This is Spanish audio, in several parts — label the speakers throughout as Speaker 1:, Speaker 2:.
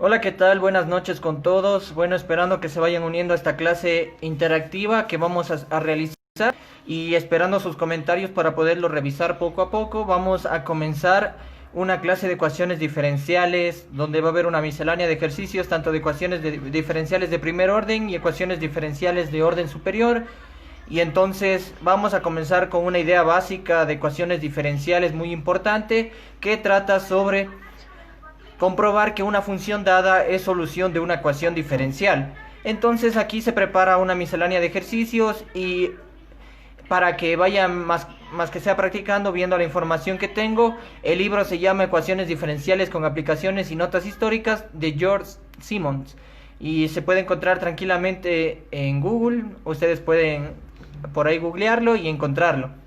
Speaker 1: Hola, ¿qué tal? Buenas noches con todos. Bueno, esperando que se vayan uniendo a esta clase interactiva que vamos a realizar y esperando sus comentarios para poderlo revisar poco a poco. Vamos a comenzar una clase de ecuaciones diferenciales donde va a haber una miscelánea de ejercicios, tanto de ecuaciones diferenciales de primer orden y ecuaciones diferenciales de orden superior. Y entonces vamos a comenzar con una idea básica de ecuaciones diferenciales muy importante que trata sobre comprobar que una función dada es solución de una ecuación diferencial. Entonces aquí se prepara una miscelánea de ejercicios y para que vayan más que sea practicando, viendo la información que tengo, el libro se llama Ecuaciones diferenciales con aplicaciones y notas históricas de George Simmons y se puede encontrar tranquilamente en Google. Ustedes pueden por ahí googlearlo y encontrarlo.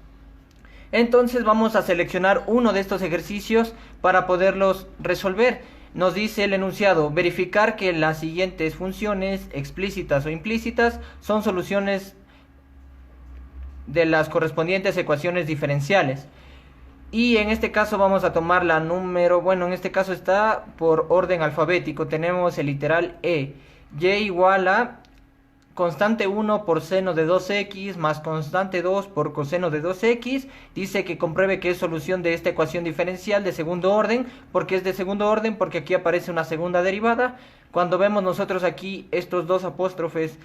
Speaker 1: Entonces vamos a seleccionar uno de estos ejercicios para poderlos resolver. Nos dice el enunciado: verificar que las siguientes funciones explícitas o implícitas son soluciones de las correspondientes ecuaciones diferenciales. Y en este caso vamos a tomar la número, bueno, en este caso está por orden alfabético. Tenemos el literal E. Y igual a constante 1 por seno de 2x más constante 2 por coseno de 2x. Dice que compruebe que es solución de esta ecuación diferencial de segundo orden. ¿Por qué es de segundo orden? Porque aquí aparece una segunda derivada. Cuando vemos nosotros aquí estos dos apóstrofes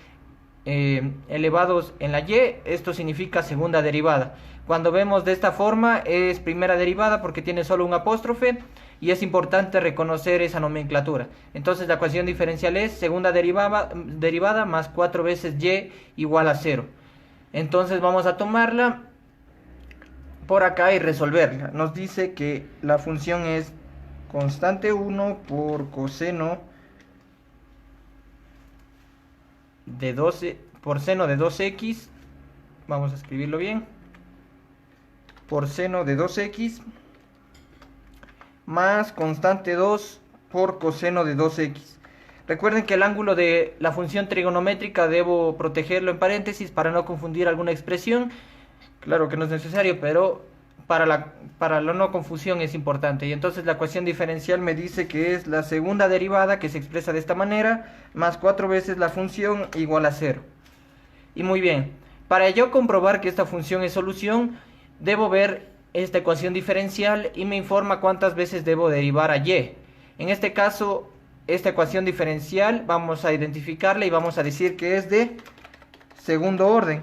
Speaker 1: elevados en la y, esto significa segunda derivada. Cuando vemos de esta forma es primera derivada porque tiene solo un apóstrofe, y es importante reconocer esa nomenclatura. Entonces la ecuación diferencial es segunda derivada más 4 veces y igual a 0. Entonces vamos a tomarla por acá y resolverla. Nos dice que la función es constante 1 por coseno de 12 por seno de 2x, vamos a escribirlo bien, por seno de 2x más constante 2 por coseno de 2x. Recuerden que el ángulo de la función trigonométrica debo protegerlo en paréntesis para no confundir alguna expresión. Claro que no es necesario, pero para la no confusión es importante. Y entonces la ecuación diferencial me dice que es la segunda derivada, que se expresa de esta manera, más 4 veces la función igual a 0. Y muy bien, para yo comprobar que esta función es solución, debo ver esta ecuación diferencial y me informa cuántas veces debo derivar a y. En este caso, esta ecuación diferencial vamos a identificarla y vamos a decir que es de segundo orden.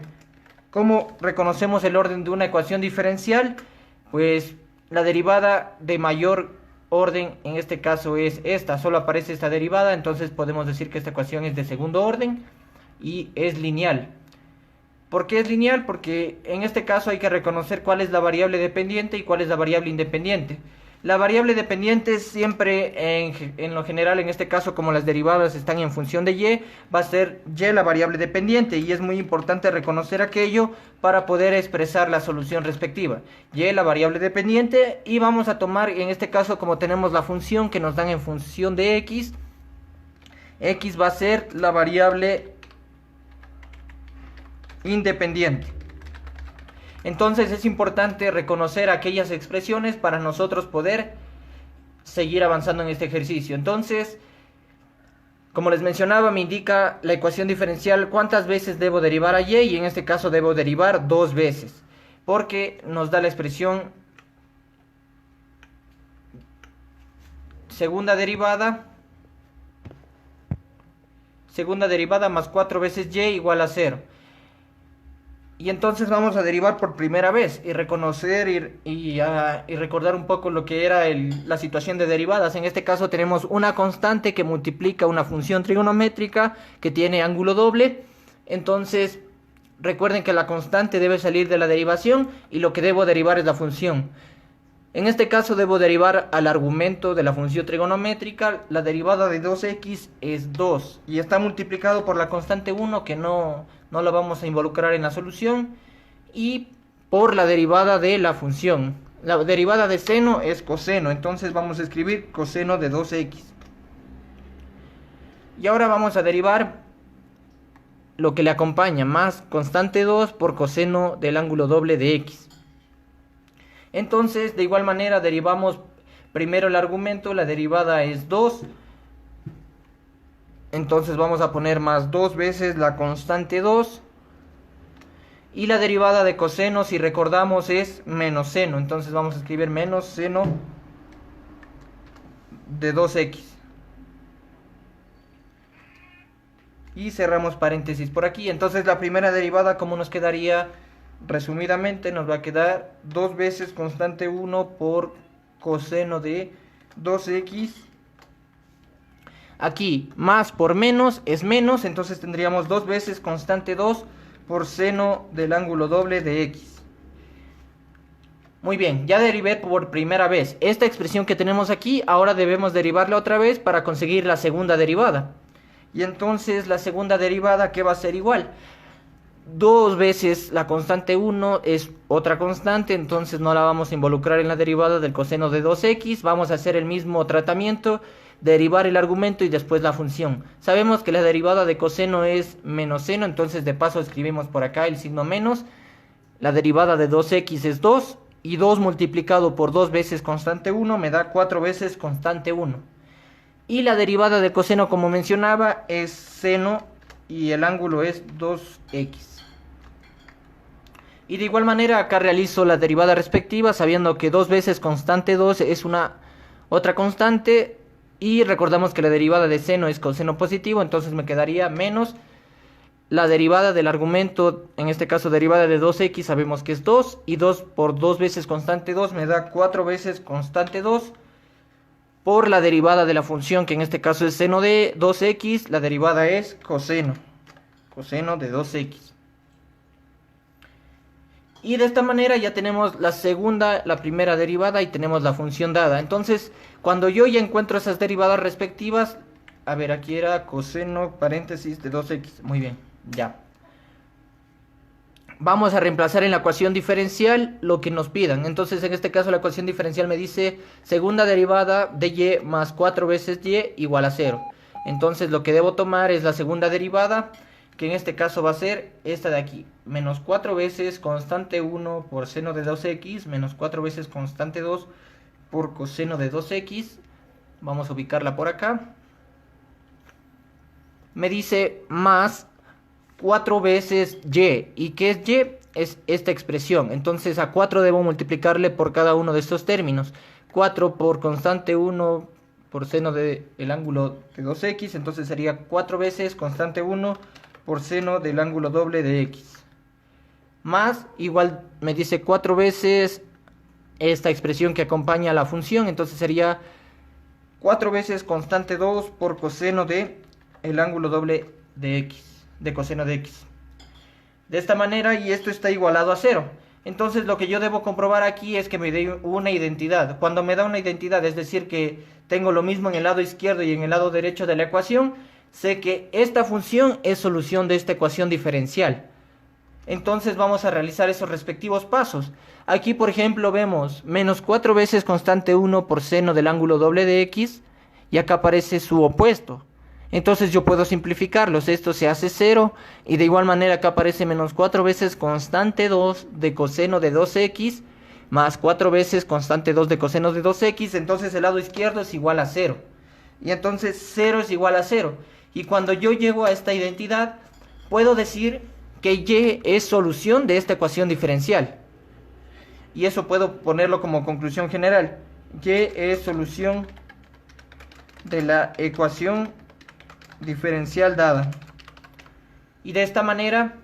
Speaker 1: ¿Cómo reconocemos el orden de una ecuación diferencial? Pues la derivada de mayor orden, en este caso es esta, solo aparece esta derivada, entonces podemos decir que esta ecuación es de segundo orden y es lineal. ¿Por qué es lineal? Porque en este caso hay que reconocer cuál es la variable dependiente y cuál es la variable independiente. La variable dependiente siempre, en lo general, en este caso, como las derivadas están en función de y, va a ser y la variable dependiente, y es muy importante reconocer aquello para poder expresar la solución respectiva. Y la variable dependiente, y vamos a tomar, en este caso, como tenemos la función que nos dan en función de x va a ser la variable independiente. Entonces es importante reconocer aquellas expresiones para nosotros poder seguir avanzando en este ejercicio. Entonces, como les mencionaba, me indica la ecuación diferencial cuántas veces debo derivar a y en este caso debo derivar 2 veces, porque nos da la expresión segunda derivada más 4 veces y igual a 0. Y entonces vamos a derivar por primera vez y reconocer y recordar un poco lo que era la situación de derivadas. En este caso tenemos una constante que multiplica una función trigonométrica que tiene ángulo doble. Entonces recuerden que la constante debe salir de la derivación y lo que debo derivar es la función. En este caso debo derivar al argumento de la función trigonométrica. La derivada de 2x es 2 y está multiplicado por la constante 1 que no la vamos a involucrar en la solución, y por la derivada de la función. La derivada de seno es coseno, entonces vamos a escribir coseno de 2x. Y ahora vamos a derivar lo que le acompaña, más constante 2 por coseno del ángulo doble de x. Entonces, de igual manera, derivamos primero el argumento, la derivada es 2 Entonces vamos a poner más 2 veces la constante 2. Y la derivada de coseno, si recordamos, es menos seno. Entonces vamos a escribir menos seno de 2x. Y cerramos paréntesis por aquí. Entonces la primera derivada, ¿cómo nos quedaría? Resumidamente nos va a quedar 2 veces constante 1 por coseno de 2x. Aquí más por menos es menos, entonces tendríamos 2 veces constante 2 por seno del ángulo doble de x. Muy bien, ya derivé por primera vez esta expresión que tenemos aquí. Ahora debemos derivarla otra vez para conseguir la segunda derivada. Y entonces la segunda derivada, ¿qué va a ser igual? 2 veces la constante 1 es otra constante, entonces no la vamos a involucrar en la derivada del coseno de 2x. Vamos a hacer el mismo tratamiento, derivar el argumento y después la función. Sabemos que la derivada de coseno es menos seno, entonces de paso escribimos por acá el signo menos. La derivada de 2x es 2 y 2 multiplicado por 2 veces constante 1 me da 4 veces constante 1. Y la derivada de coseno, como mencionaba, es seno y el ángulo es 2x. Y de igual manera acá realizo la derivada respectiva sabiendo que 2 veces constante 2 es una otra constante. Y recordamos que la derivada de seno es coseno positivo, entonces me quedaría menos la derivada del argumento, en este caso derivada de 2x, sabemos que es 2, y 2 por 2 veces constante 2 me da 4 veces constante 2, por la derivada de la función, que en este caso es seno de 2x, la derivada es coseno de 2x. Y de esta manera ya tenemos la primera derivada y tenemos la función dada. Entonces, cuando yo ya encuentro esas derivadas respectivas, a ver, aquí era coseno paréntesis de 2x. Muy bien, ya. Vamos a reemplazar en la ecuación diferencial lo que nos pidan. Entonces, en este caso la ecuación diferencial me dice segunda derivada de y más 4 veces y igual a 0. Entonces, lo que debo tomar es la segunda derivada, que en este caso va a ser esta de aquí, menos 4 veces constante 1 por seno de 2x, menos 4 veces constante 2 por coseno de 2x, vamos a ubicarla por acá, me dice más 4 veces ¿y qué es y? Es esta expresión, entonces a 4 debo multiplicarle por cada uno de estos términos, 4 por constante 1 por seno del ángulo de 2x, entonces sería 4 veces constante 1 por seno del ángulo doble de x. Más, igual me dice 4 veces esta expresión que acompaña a la función, entonces sería 4 veces constante 2 por coseno de el ángulo doble de x, de coseno de x. De esta manera, y esto está igualado a 0. Entonces lo que yo debo comprobar aquí es que me dé una identidad. Cuando me da una identidad, es decir que tengo lo mismo en el lado izquierdo y en el lado derecho de la ecuación, sé que esta función es solución de esta ecuación diferencial. Entonces vamos a realizar esos respectivos pasos. Aquí, por ejemplo, vemos menos 4 veces constante 1 por seno del ángulo doble de x, y acá aparece su opuesto. Entonces yo puedo simplificarlos, esto se hace 0, y de igual manera acá aparece menos 4 veces constante 2 de coseno de 2x, más 4 veces constante 2 de coseno de 2x, entonces el lado izquierdo es igual a 0. Y entonces 0 es igual a 0. Y cuando yo llego a esta identidad, puedo decir que y es solución de esta ecuación diferencial. Y eso puedo ponerlo como conclusión general. Y es solución de la ecuación diferencial dada. Y de esta manera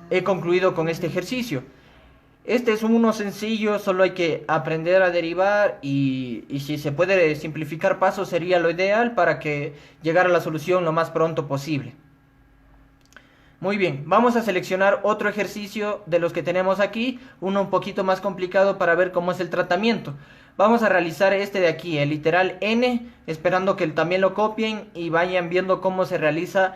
Speaker 1: he concluido con este ejercicio. Este es uno sencillo, solo hay que aprender a derivar y si se puede simplificar pasos sería lo ideal para que llegara a la solución lo más pronto posible. Muy bien, vamos a seleccionar otro ejercicio de los que tenemos aquí, uno un poquito más complicado para ver cómo es el tratamiento. Vamos a realizar este de aquí, el literal n, esperando que también lo copien y vayan viendo cómo se realiza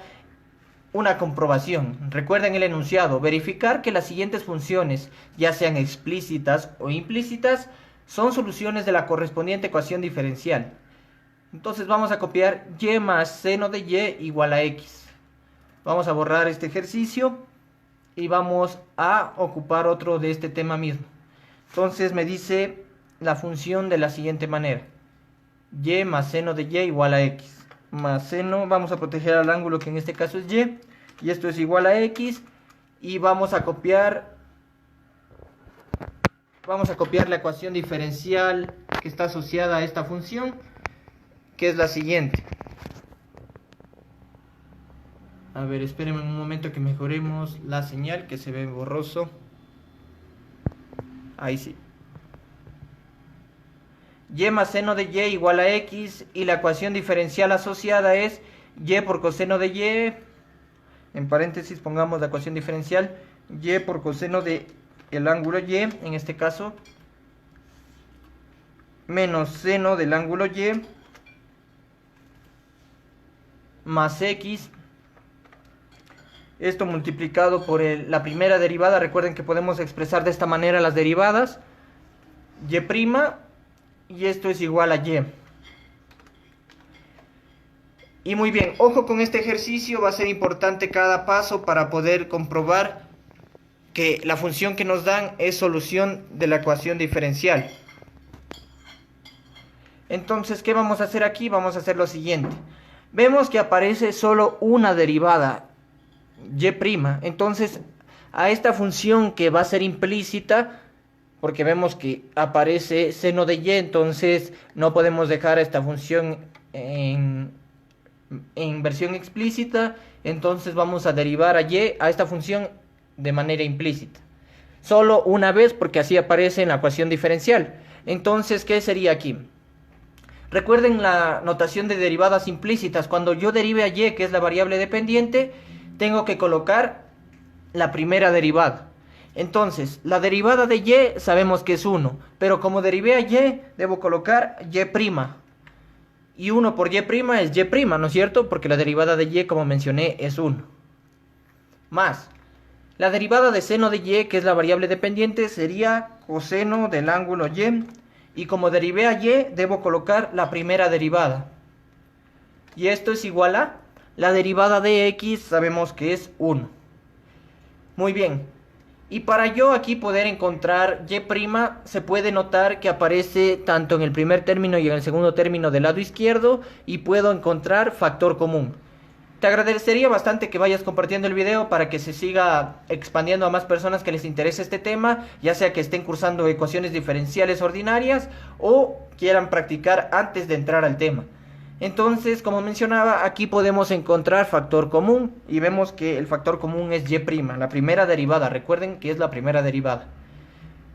Speaker 1: una comprobación. Recuerden el enunciado, verificar que las siguientes funciones, ya sean explícitas o implícitas, son soluciones de la correspondiente ecuación diferencial. Entonces vamos a copiar y más seno de y igual a x. Vamos a borrar este ejercicio y vamos a ocupar otro de este tema mismo. Entonces me dice la función de la siguiente manera. Y más seno de y igual a x. más seno, vamos a proteger al ángulo que en este caso es y esto es igual a x, y vamos a copiar la ecuación diferencial que está asociada a esta función, que es la siguiente. A ver, espérenme un momento que mejoremos la señal, que se ve borroso. Ahí sí. Y más seno de y igual a x, y la ecuación diferencial asociada es y por coseno de y, en paréntesis pongamos la ecuación diferencial, y por coseno de el ángulo y, en este caso, menos seno del ángulo y, más x, esto multiplicado por la primera derivada. Recuerden que podemos expresar de esta manera las derivadas, y', y esto es igual a y. Y muy bien, ojo con este ejercicio, va a ser importante cada paso para poder comprobar que la función que nos dan es solución de la ecuación diferencial. Entonces, ¿qué vamos a hacer aquí? Vamos a hacer lo siguiente. Vemos que aparece solo una derivada, y'. Entonces, a esta función que va a ser implícita, porque vemos que aparece seno de y, entonces no podemos dejar a esta función en versión explícita, entonces vamos a derivar a esta función de manera implícita. Solo una vez, porque así aparece en la ecuación diferencial. Entonces, ¿qué sería aquí? Recuerden la notación de derivadas implícitas. Cuando yo derive a y, que es la variable dependiente, tengo que colocar la primera derivada. Entonces, la derivada de y sabemos que es 1, pero como derivé a y, debo colocar y'. Y 1 por y' es y', ¿no es cierto? Porque la derivada de y, como mencioné, es 1. Más la derivada de seno de y, que es la variable dependiente, sería coseno del ángulo y. Y como derivé a y, debo colocar la primera derivada. Y esto es igual a la derivada de x, sabemos que es 1. Muy bien. Y para yo aquí poder encontrar y', se puede notar que aparece tanto en el primer término y en el segundo término del lado izquierdo, y puedo encontrar factor común. Te agradecería bastante que vayas compartiendo el video para que se siga expandiendo a más personas que les interese este tema, ya sea que estén cursando ecuaciones diferenciales ordinarias o quieran practicar antes de entrar al tema. Entonces, como mencionaba, aquí podemos encontrar factor común y vemos que el factor común es y', la primera derivada. Recuerden que es la primera derivada.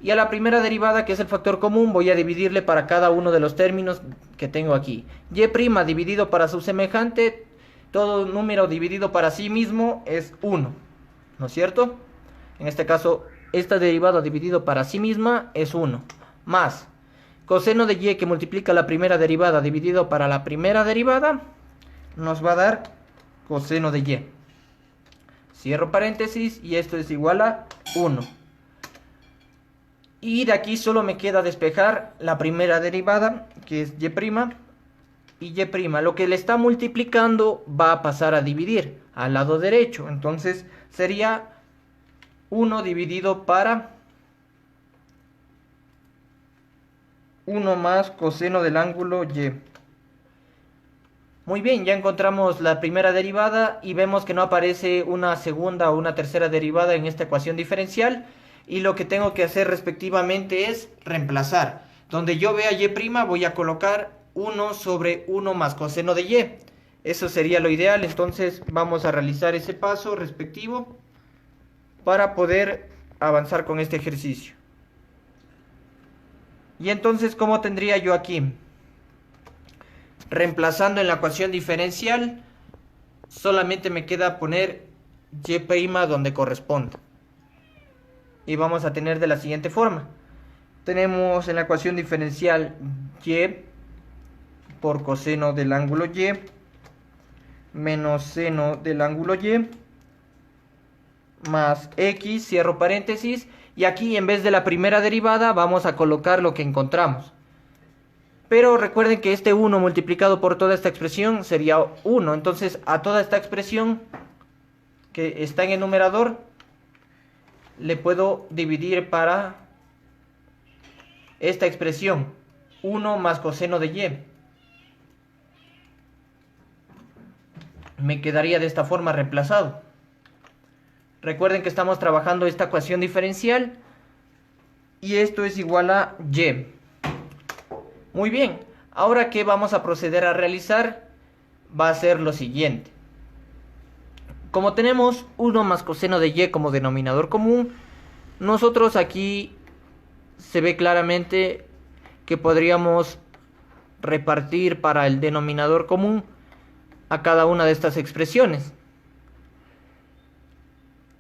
Speaker 1: Y a la primera derivada, que es el factor común, voy a dividirle para cada uno de los términos que tengo aquí. Y' dividido para su semejante, todo número dividido para sí mismo es 1, ¿no es cierto? En este caso, esta derivada dividido para sí misma es 1, más coseno de y, que multiplica la primera derivada dividido para la primera derivada, nos va a dar coseno de y. Cierro paréntesis y esto es igual a 1. Y de aquí solo me queda despejar la primera derivada, que es y', y y'. Lo que le está multiplicando va a pasar a dividir al lado derecho. Entonces sería 1 dividido para 1 más coseno del ángulo y. Muy bien, ya encontramos la primera derivada y vemos que no aparece una segunda o una tercera derivada en esta ecuación diferencial. Y lo que tengo que hacer respectivamente es reemplazar. Donde yo vea y' voy a colocar 1 sobre 1 más coseno de y. Eso sería lo ideal. Entonces vamos a realizar ese paso respectivo para poder avanzar con este ejercicio. Y entonces, ¿cómo tendría yo aquí? Reemplazando en la ecuación diferencial, solamente me queda poner y' donde corresponda. Y vamos a tener de la siguiente forma. Tenemos en la ecuación diferencial y por coseno del ángulo y menos seno del ángulo y más x, cierro paréntesis, y aquí en vez de la primera derivada vamos a colocar lo que encontramos. Pero recuerden que este 1 multiplicado por toda esta expresión sería 1, entonces a toda esta expresión que está en el numerador le puedo dividir para esta expresión, 1 más coseno de y. me quedaría de esta forma reemplazado. Recuerden que estamos trabajando esta ecuación diferencial y esto es igual a y. Muy bien, ahora que vamos a proceder a realizar va a ser lo siguiente. Como tenemos 1 más coseno de y como denominador común, nosotros aquí se ve claramente que podríamos repartir para el denominador común a cada una de estas expresiones.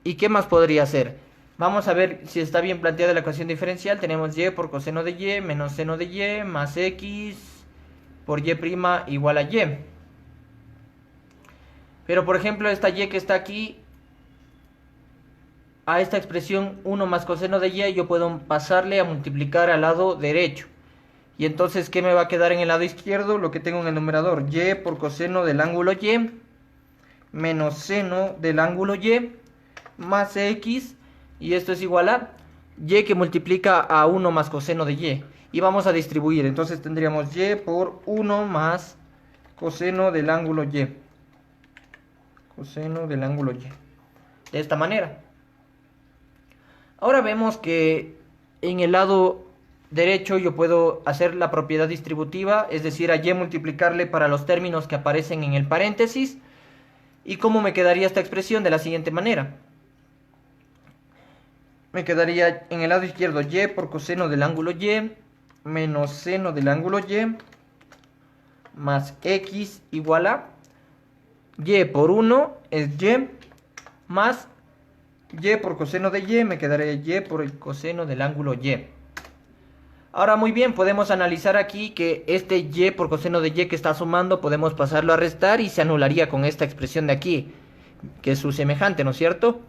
Speaker 1: ¿Y qué más podría ser? Vamos a ver si está bien planteada la ecuación diferencial. Tenemos y por coseno de y menos seno de y más x por y' igual a y. Pero por ejemplo esta y que está aquí, a esta expresión 1 más coseno de y yo puedo pasarle a multiplicar al lado derecho. Y entonces, ¿qué me va a quedar en el lado izquierdo? Lo que tengo en el numerador, y por coseno del ángulo y menos seno del ángulo y más x, y esto es igual a y que multiplica a 1 más coseno de y. Y vamos a distribuir, entonces tendríamos y por 1 más coseno del ángulo y. Coseno del ángulo y. De esta manera. Ahora vemos que en el lado derecho yo puedo hacer la propiedad distributiva, es decir, a y multiplicarle para los términos que aparecen en el paréntesis. ¿Y cómo me quedaría esta expresión? De la siguiente manera. Me quedaría en el lado izquierdo y por coseno del ángulo y menos seno del ángulo y más x igual a y por 1 es y más y por coseno de y, me quedaría y por el coseno del ángulo y. Ahora muy bien, podemos analizar aquí que este y por coseno de y que está sumando, podemos pasarlo a restar y se anularía con esta expresión de aquí, que es su semejante, ¿no es cierto?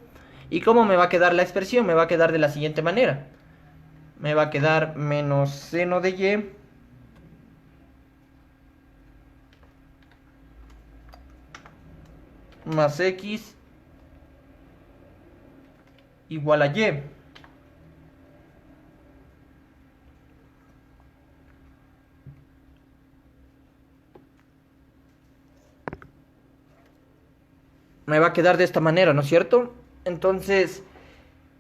Speaker 1: ¿Y cómo me va a quedar la expresión? Me va a quedar de la siguiente manera. Me va a quedar menos seno de y más x igual a y. Me va a quedar de esta manera, ¿no es cierto? Entonces,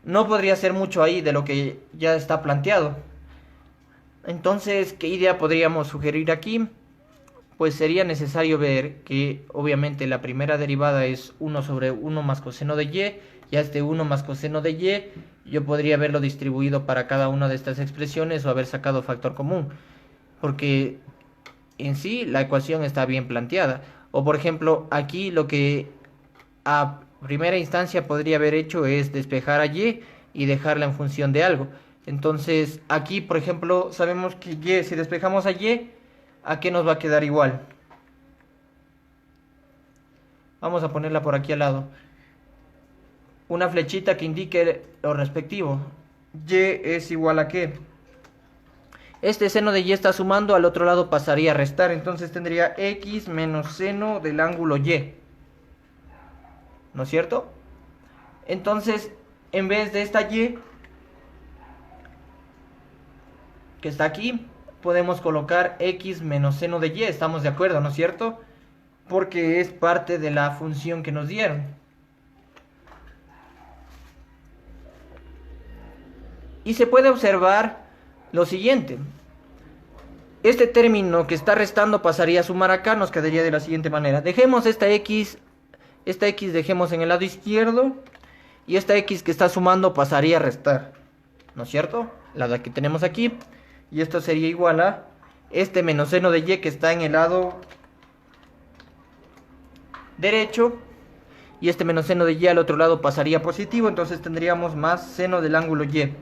Speaker 1: no podría ser mucho ahí de lo que ya está planteado. Entonces, ¿qué idea podríamos sugerir aquí? Pues sería necesario ver que obviamente la primera derivada es 1 sobre 1 más coseno de y, y a este 1 más coseno de y yo podría haberlo distribuido para cada una de estas expresiones o haber sacado factor común, porque en sí la ecuación está bien planteada. O por ejemplo, aquí lo que a primera instancia podría haber hecho es despejar a y dejarla en función de algo. Entonces aquí por ejemplo sabemos que y, si despejamos a y, ¿a qué nos va a quedar igual? Vamos a ponerla por aquí al lado. Una flechita que indique lo respectivo. Y es igual a ¿qué? Este seno de y está sumando, al otro lado pasaría a restar. Entonces tendría x menos seno del ángulo y. ¿No es cierto? Entonces, en vez de esta y que está aquí, podemos colocar x menos seno de y. Estamos de acuerdo, ¿no es cierto? Porque es parte de la función que nos dieron. Y se puede observar lo siguiente. Este término que está restando pasaría a sumar acá, nos quedaría de la siguiente manera. Dejemos esta x dejemos en el lado izquierdo, y esta x que está sumando pasaría a restar, ¿no es cierto? La que tenemos aquí, y esto sería igual a este menos seno de y que está en el lado derecho, y este menos seno de y al otro lado pasaría positivo, entonces tendríamos más seno del ángulo y.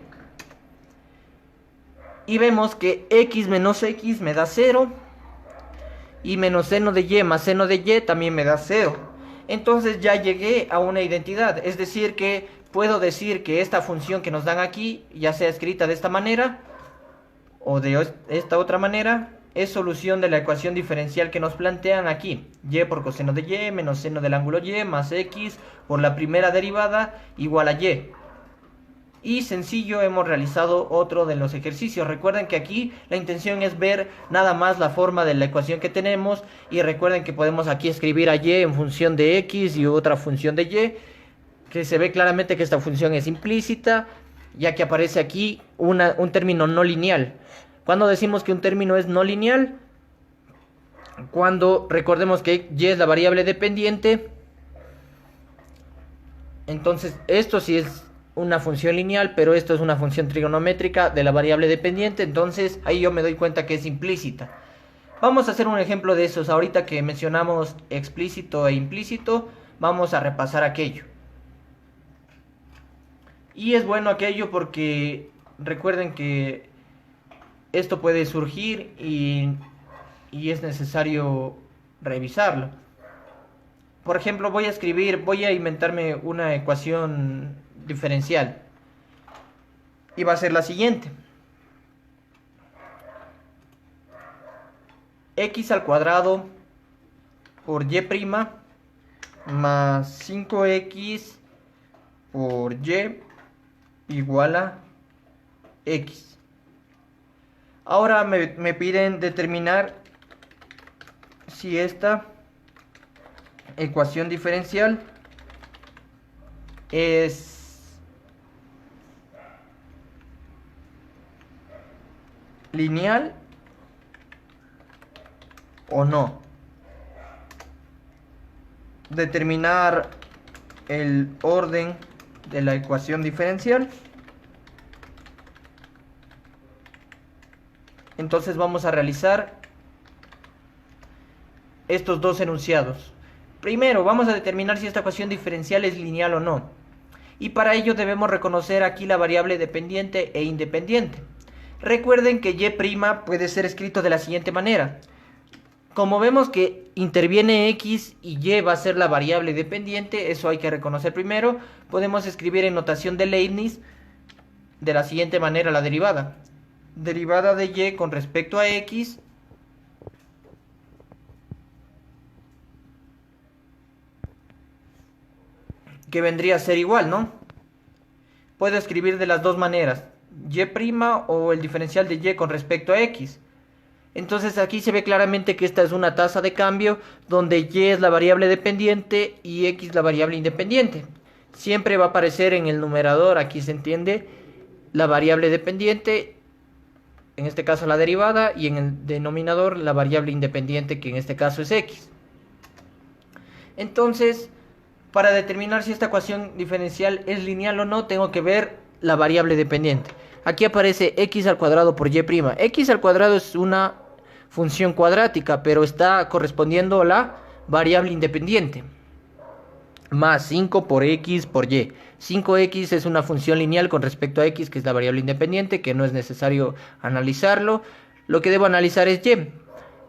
Speaker 1: Y vemos que x menos x me da 0, y menos seno de y más seno de y también me da 0. Entonces ya llegué a una identidad, es decir que puedo decir que esta función que nos dan aquí, ya sea escrita de esta manera o de esta otra manera, es solución de la ecuación diferencial que nos plantean aquí. Y por coseno de y menos seno del ángulo y más x por la primera derivada igual a y. Y sencillo, hemos realizado otro de los ejercicios. Recuerden que aquí la intención es ver nada más la forma de la ecuación que tenemos. Y recuerden que podemos aquí escribir a y en función de x y otra función de y. Que se ve claramente que esta función es implícita, ya que aparece aquí un término no lineal. Cuando decimos que un término es no lineal, cuando recordemos que y es la variable dependiente, entonces esto sí es una función lineal, pero esto es una función trigonométrica de la variable dependiente, entonces ahí yo me doy cuenta que es implícita. Vamos a hacer un ejemplo de esos. Ahorita que mencionamos explícito e implícito, vamos a repasar aquello. Y es bueno aquello porque recuerden que esto puede surgir y es necesario revisarlo. Por ejemplo, voy a inventarme una ecuación diferencial. Y va a ser la siguiente. X al cuadrado por y' más 5x por y igual a x. Ahora me piden determinar si esta ecuación diferencial es lineal o no. Determinar el orden de la ecuación diferencial. Entonces vamos a realizar estos dos enunciados. Primero, vamos a determinar si esta ecuación diferencial es lineal o no. Y para ello debemos reconocer aquí la variable dependiente e independiente. Recuerden que y' puede ser escrito de la siguiente manera. Como vemos que interviene x y y va a ser la variable dependiente, eso hay que reconocer primero, podemos escribir en notación de Leibniz de la siguiente manera la derivada. Derivada de y con respecto a x que vendría a ser igual, ¿no? Puedo escribir de las dos maneras, y' o el diferencial de y con respecto a x. Entonces aquí se ve claramente que esta es una tasa de cambio donde y es la variable dependiente y x la variable independiente. Siempre va a aparecer en el numerador, aquí se entiende, la variable dependiente, en este caso la derivada, y en el denominador la variable independiente, que en este caso es x. Entonces, para determinar si esta ecuación diferencial es lineal o no, tengo que ver la variable dependiente. Aquí aparece x al cuadrado por y'. X al cuadrado es una función cuadrática, pero está correspondiendo a la variable independiente. Más 5 por x por y. 5x es una función lineal con respecto a x, que es la variable independiente, que no es necesario analizarlo. Lo que debo analizar es y.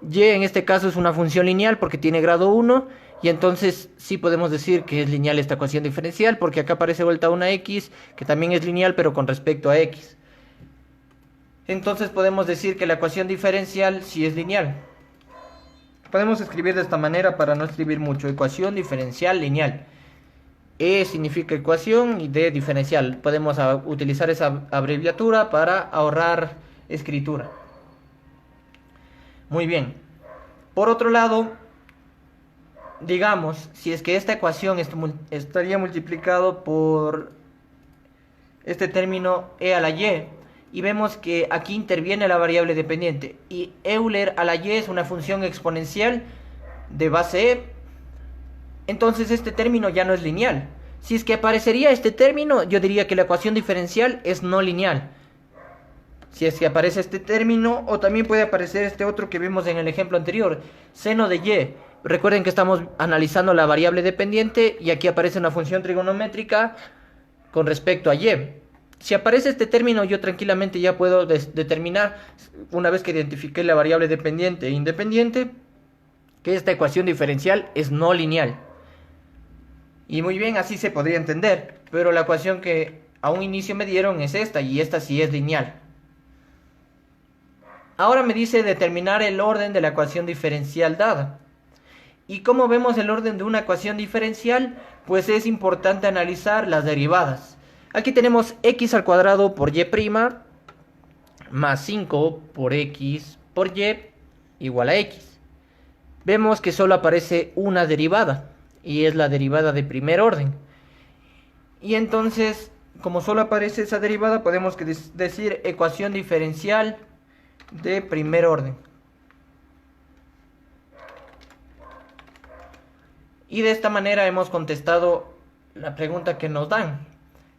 Speaker 1: Y en este caso es una función lineal porque tiene grado 1. Y entonces sí podemos decir que es lineal esta ecuación diferencial, porque acá aparece vuelta una x, que también es lineal, pero con respecto a x. Entonces podemos decir que la ecuación diferencial sí es lineal. Podemos escribir de esta manera para no escribir mucho. Ecuación diferencial lineal. E significa ecuación y D diferencial. Podemos utilizar esa abreviatura para ahorrar escritura. Muy bien. Por otro lado, digamos, si es que esta ecuación estaría multiplicado por este término e a la y, y vemos que aquí interviene la variable dependiente, y Euler a la y es una función exponencial de base e, entonces este término ya no es lineal. Si es que aparecería este término, yo diría que la ecuación diferencial es no lineal. Si es que aparece este término, o también puede aparecer este otro que vimos en el ejemplo anterior, seno de y. Recuerden que estamos analizando la variable dependiente y aquí aparece una función trigonométrica con respecto a y. Si aparece este término, yo tranquilamente ya puedo determinar, una vez que identifiqué la variable dependiente e independiente, que esta ecuación diferencial es no lineal. Y muy bien, así se podría entender, pero la ecuación que a un inicio me dieron es esta, y esta sí es lineal. Ahora me dice determinar el orden de la ecuación diferencial dada. ¿Y cómo vemos el orden de una ecuación diferencial? Pues es importante analizar las derivadas. Aquí tenemos x al cuadrado por y' más 5 por x por y igual a x. Vemos que solo aparece una derivada y es la derivada de primer orden. Y entonces, como solo aparece esa derivada, podemos decir ecuación diferencial de primer orden. Y de esta manera hemos contestado la pregunta que nos dan.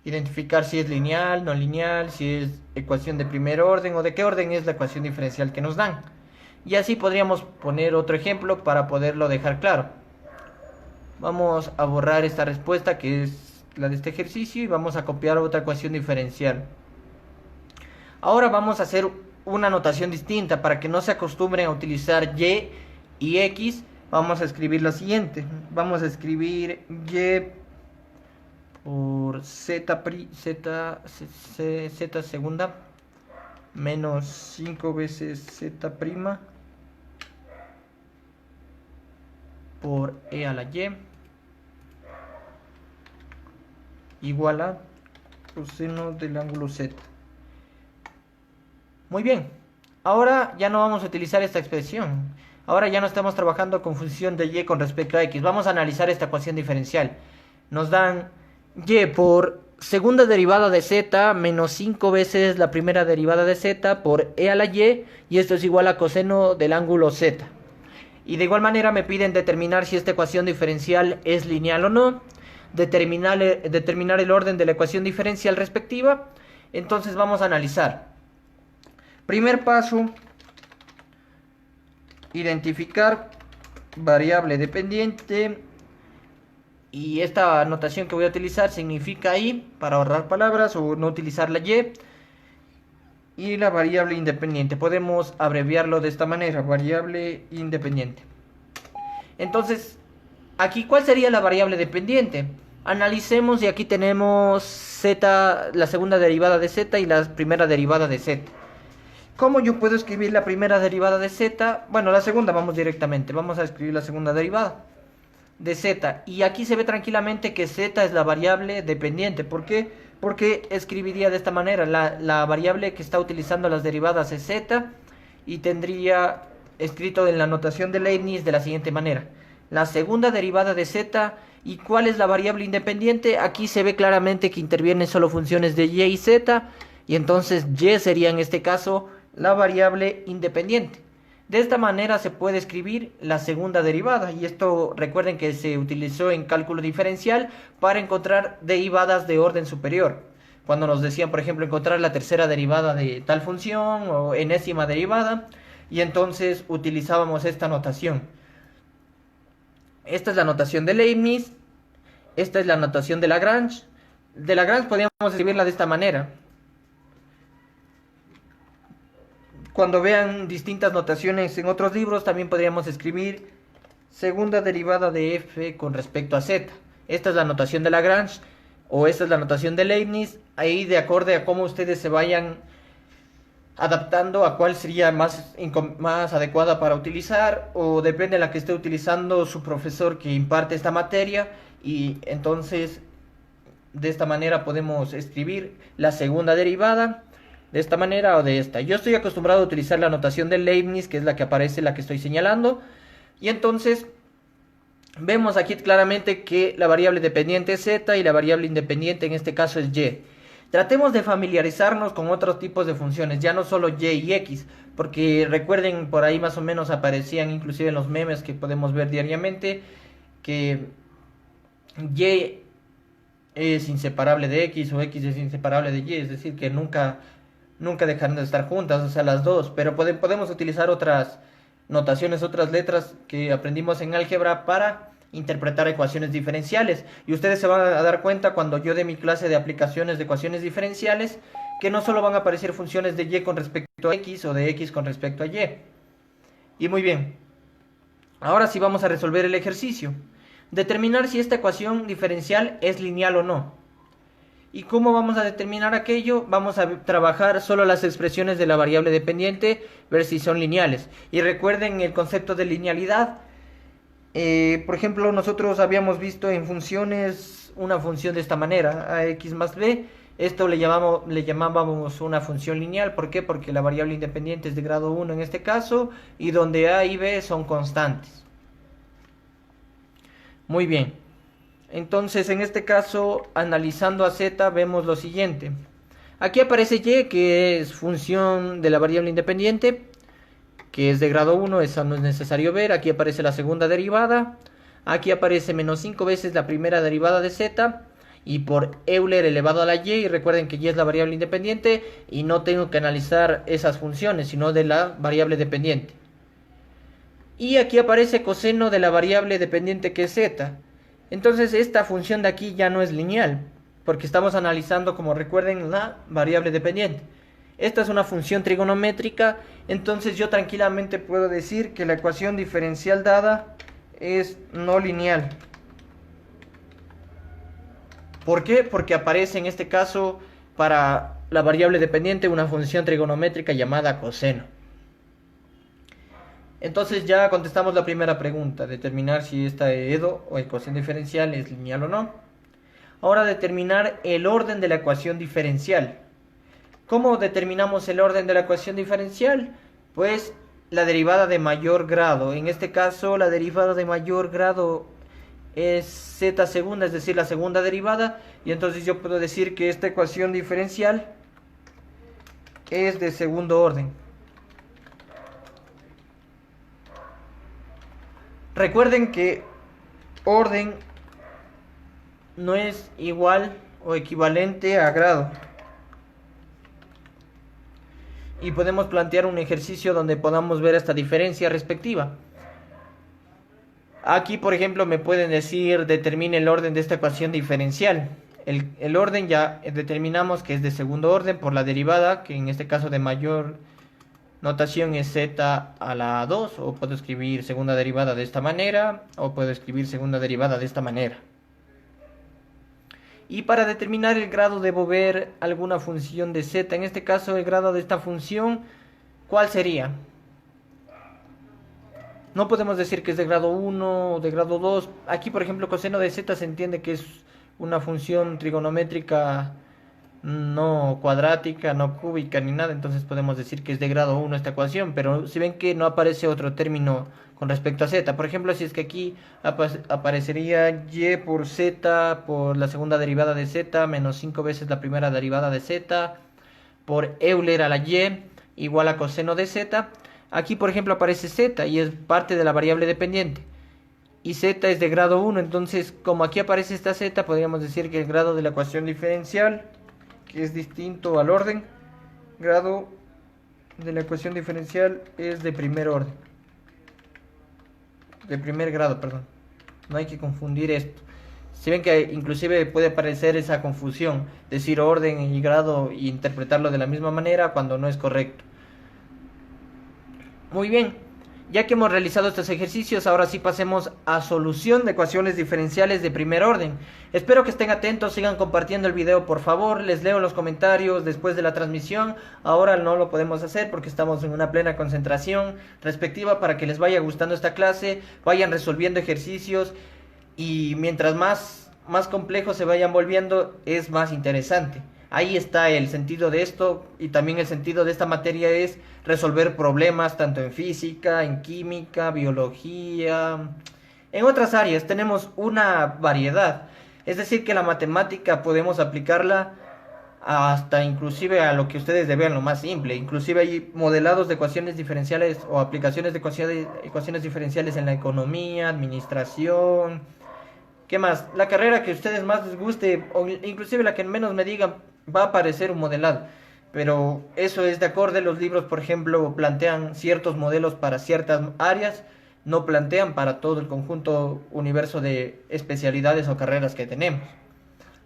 Speaker 1: Identificar si es lineal, no lineal, si es ecuación de primer orden o de qué orden es la ecuación diferencial que nos dan. Y así podríamos poner otro ejemplo para poderlo dejar claro. Vamos a borrar esta respuesta que es la de este ejercicio y vamos a copiar otra ecuación diferencial. Ahora vamos a hacer una notación distinta para que no se acostumbren a utilizar y x. Vamos a escribir lo siguiente. Vamos a escribir y por z segunda menos 5 veces z' por e a la y igual a coseno del ángulo z. Muy bien, ahora ya no vamos a utilizar esta expresión. Ahora ya no estamos trabajando con función de y con respecto a x. Vamos a analizar esta ecuación diferencial. Nos dan y por segunda derivada de z menos 5 veces la primera derivada de z por e a la y esto es igual a coseno del ángulo z. Y de igual manera me piden determinar si esta ecuación diferencial es lineal o no, determinar el orden de la ecuación diferencial respectiva. Entonces vamos a analizar. Primer paso, identificar variable dependiente. Y esta notación que voy a utilizar significa i para ahorrar palabras o no utilizar la y. Y la variable independiente, podemos abreviarlo de esta manera, variable independiente. Entonces, aquí, ¿cuál sería la variable dependiente? Analicemos y aquí tenemos z, la segunda derivada de z y la primera derivada de z. ¿Cómo yo puedo escribir la primera derivada de z? Bueno, la segunda vamos directamente, vamos a escribir la segunda derivada de z. Y aquí se ve tranquilamente que z es la variable dependiente. ¿Por qué? Porque escribiría de esta manera, la variable que está utilizando las derivadas es z y tendría escrito en la notación de Leibniz de la siguiente manera. La segunda derivada de z, ¿y cuál es la variable independiente? Aquí se ve claramente que intervienen solo funciones de y z y entonces y sería en este caso la variable independiente. De esta manera se puede escribir la segunda derivada y esto recuerden que se utilizó en cálculo diferencial para encontrar derivadas de orden superior. Cuando nos decían, por ejemplo, encontrar la tercera derivada de tal función o enésima derivada y entonces utilizábamos esta notación. Esta es la notación de Leibniz, esta es la notación de Lagrange. De Lagrange podríamos escribirla de esta manera. Cuando vean distintas notaciones en otros libros, también podríamos escribir segunda derivada de f con respecto a z. Esta es la notación de Lagrange o esta es la notación de Leibniz. Ahí de acuerdo a cómo ustedes se vayan adaptando a cuál sería más adecuada para utilizar o depende de la que esté utilizando su profesor que imparte esta materia. Y entonces de esta manera podemos escribir la segunda derivada. De esta manera o de esta. Yo estoy acostumbrado a utilizar la notación de Leibniz, que es la que aparece, la que estoy señalando. Y entonces vemos aquí claramente que la variable dependiente es z y la variable independiente en este caso es y. Tratemos de familiarizarnos con otros tipos de funciones, ya no solo y x, porque recuerden por ahí más o menos aparecían inclusive en los memes que podemos ver diariamente que y es inseparable de x o x es inseparable de y, es decir que nunca dejan de estar juntas, o sea, las dos, pero podemos utilizar otras notaciones, otras letras que aprendimos en álgebra para interpretar ecuaciones diferenciales. Y ustedes se van a dar cuenta cuando yo dé mi clase de aplicaciones de ecuaciones diferenciales, que no solo van a aparecer funciones de y con respecto a x o de x con respecto a y. Y muy bien, ahora sí vamos a resolver el ejercicio. Determinar si esta ecuación diferencial es lineal o no. ¿Y cómo vamos a determinar aquello? Vamos a trabajar solo las expresiones de la variable dependiente, ver si son lineales. Y recuerden el concepto de linealidad. Por ejemplo, nosotros habíamos visto en funciones una función de esta manera, ax más b, Esto le llamábamos una función lineal. ¿Por qué? Porque la variable independiente es de grado 1 en este caso, y donde a y b son constantes. Muy bien. Entonces, en este caso, analizando a z, vemos lo siguiente. Aquí aparece y, que es función de la variable independiente, que es de grado 1, esa no es necesario ver. Aquí aparece la segunda derivada. Aquí aparece menos 5 veces la primera derivada de z. Y por Euler elevado a la y, recuerden que y es la variable independiente y no tengo que analizar esas funciones, sino de la variable dependiente. Y aquí aparece coseno de la variable dependiente que es z. Entonces esta función de aquí ya no es lineal, porque estamos analizando, como recuerden, la variable dependiente. Esta es una función trigonométrica, entonces yo tranquilamente puedo decir que la ecuación diferencial dada es no lineal. ¿Por qué? Porque aparece en este caso para la variable dependiente una función trigonométrica llamada coseno. Entonces ya contestamos la primera pregunta, determinar si esta EDO o ecuación diferencial es lineal o no. Ahora determinar el orden de la ecuación diferencial. ¿Cómo determinamos el orden de la ecuación diferencial? Pues la derivada de mayor grado. En este caso la derivada de mayor grado es z segunda, es decir, la segunda derivada. Y entonces yo puedo decir que esta ecuación diferencial es de segundo orden. Recuerden que orden no es igual o equivalente a grado. Y podemos plantear un ejercicio donde podamos ver esta diferencia respectiva. Aquí, por ejemplo, me pueden decir, determine el orden de esta ecuación diferencial. El orden ya determinamos que es de segundo orden por la derivada, que en este caso de mayor notación es z a la 2, o puedo escribir segunda derivada de esta manera, o puedo escribir segunda derivada de esta manera. Y para determinar el grado debo ver alguna función de z. En este caso el grado de esta función, ¿cuál sería? No podemos decir que es de grado 1 o de grado 2. Aquí, por ejemplo, coseno de z se entiende que es una función trigonométrica no cuadrática, no cúbica ni nada. Entonces podemos decir que es de grado 1 esta ecuación. Pero si ven que no aparece otro término con respecto a z. Por ejemplo, si es que aquí aparecería y por z por la segunda derivada de z menos 5 veces la primera derivada de z por Euler a la y igual a coseno de z. Aquí, por ejemplo, aparece z y es parte de la variable dependiente. Y z es de grado 1, entonces, como aquí aparece esta z, podríamos decir que el grado de la ecuación diferencial, que es distinto al orden, grado de la ecuación diferencial es de primer orden. De primer grado, perdón. No hay que confundir esto. Si ven que inclusive puede aparecer esa confusión, decir orden y grado e interpretarlo de la misma manera cuando no es correcto. Muy bien, ya que hemos realizado estos ejercicios, ahora sí pasemos a solución de ecuaciones diferenciales de primer orden. Espero que estén atentos, sigan compartiendo el video por favor, les leo los comentarios después de la transmisión. Ahora no lo podemos hacer porque estamos en una plena concentración respectiva para que les vaya gustando esta clase, vayan resolviendo ejercicios y mientras más complejos se vayan volviendo es más interesante. Ahí está el sentido de esto y también el sentido de esta materia es resolver problemas tanto en física, en química, biología, en otras áreas tenemos una variedad. Es decir que la matemática podemos aplicarla hasta inclusive a lo que ustedes vean lo más simple. Inclusive hay modelados de ecuaciones diferenciales o aplicaciones de ecuaciones diferenciales en la economía, administración. ¿Qué más? La carrera que a ustedes más les guste o inclusive la que menos me digan va a aparecer un modelado. Pero eso es de acorde. Los libros, por ejemplo, plantean ciertos modelos para ciertas áreas. No plantean para todo el conjunto universo de especialidades o carreras que tenemos.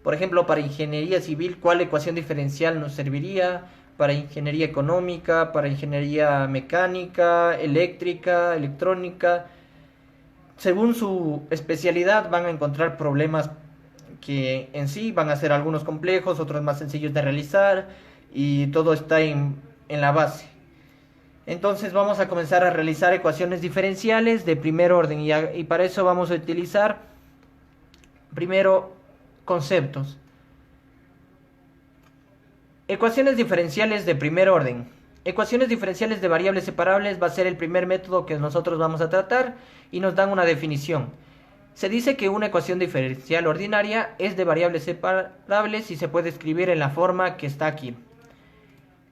Speaker 1: Por ejemplo, para ingeniería civil, ¿cuál ecuación diferencial nos serviría? Para ingeniería económica, para ingeniería mecánica, eléctrica, electrónica. Según su especialidad van a encontrar problemas que en sí van a ser algunos complejos, otros más sencillos de realizar y todo está en la base. Entonces vamos a comenzar a realizar ecuaciones diferenciales de primer orden y para eso vamos a utilizar primero conceptos. Ecuaciones diferenciales de primer orden. Ecuaciones diferenciales de variables separables va a ser el primer método que nosotros vamos a tratar y nos dan una definición. Se dice que una ecuación diferencial ordinaria es de variables separables y se puede escribir en la forma que está aquí.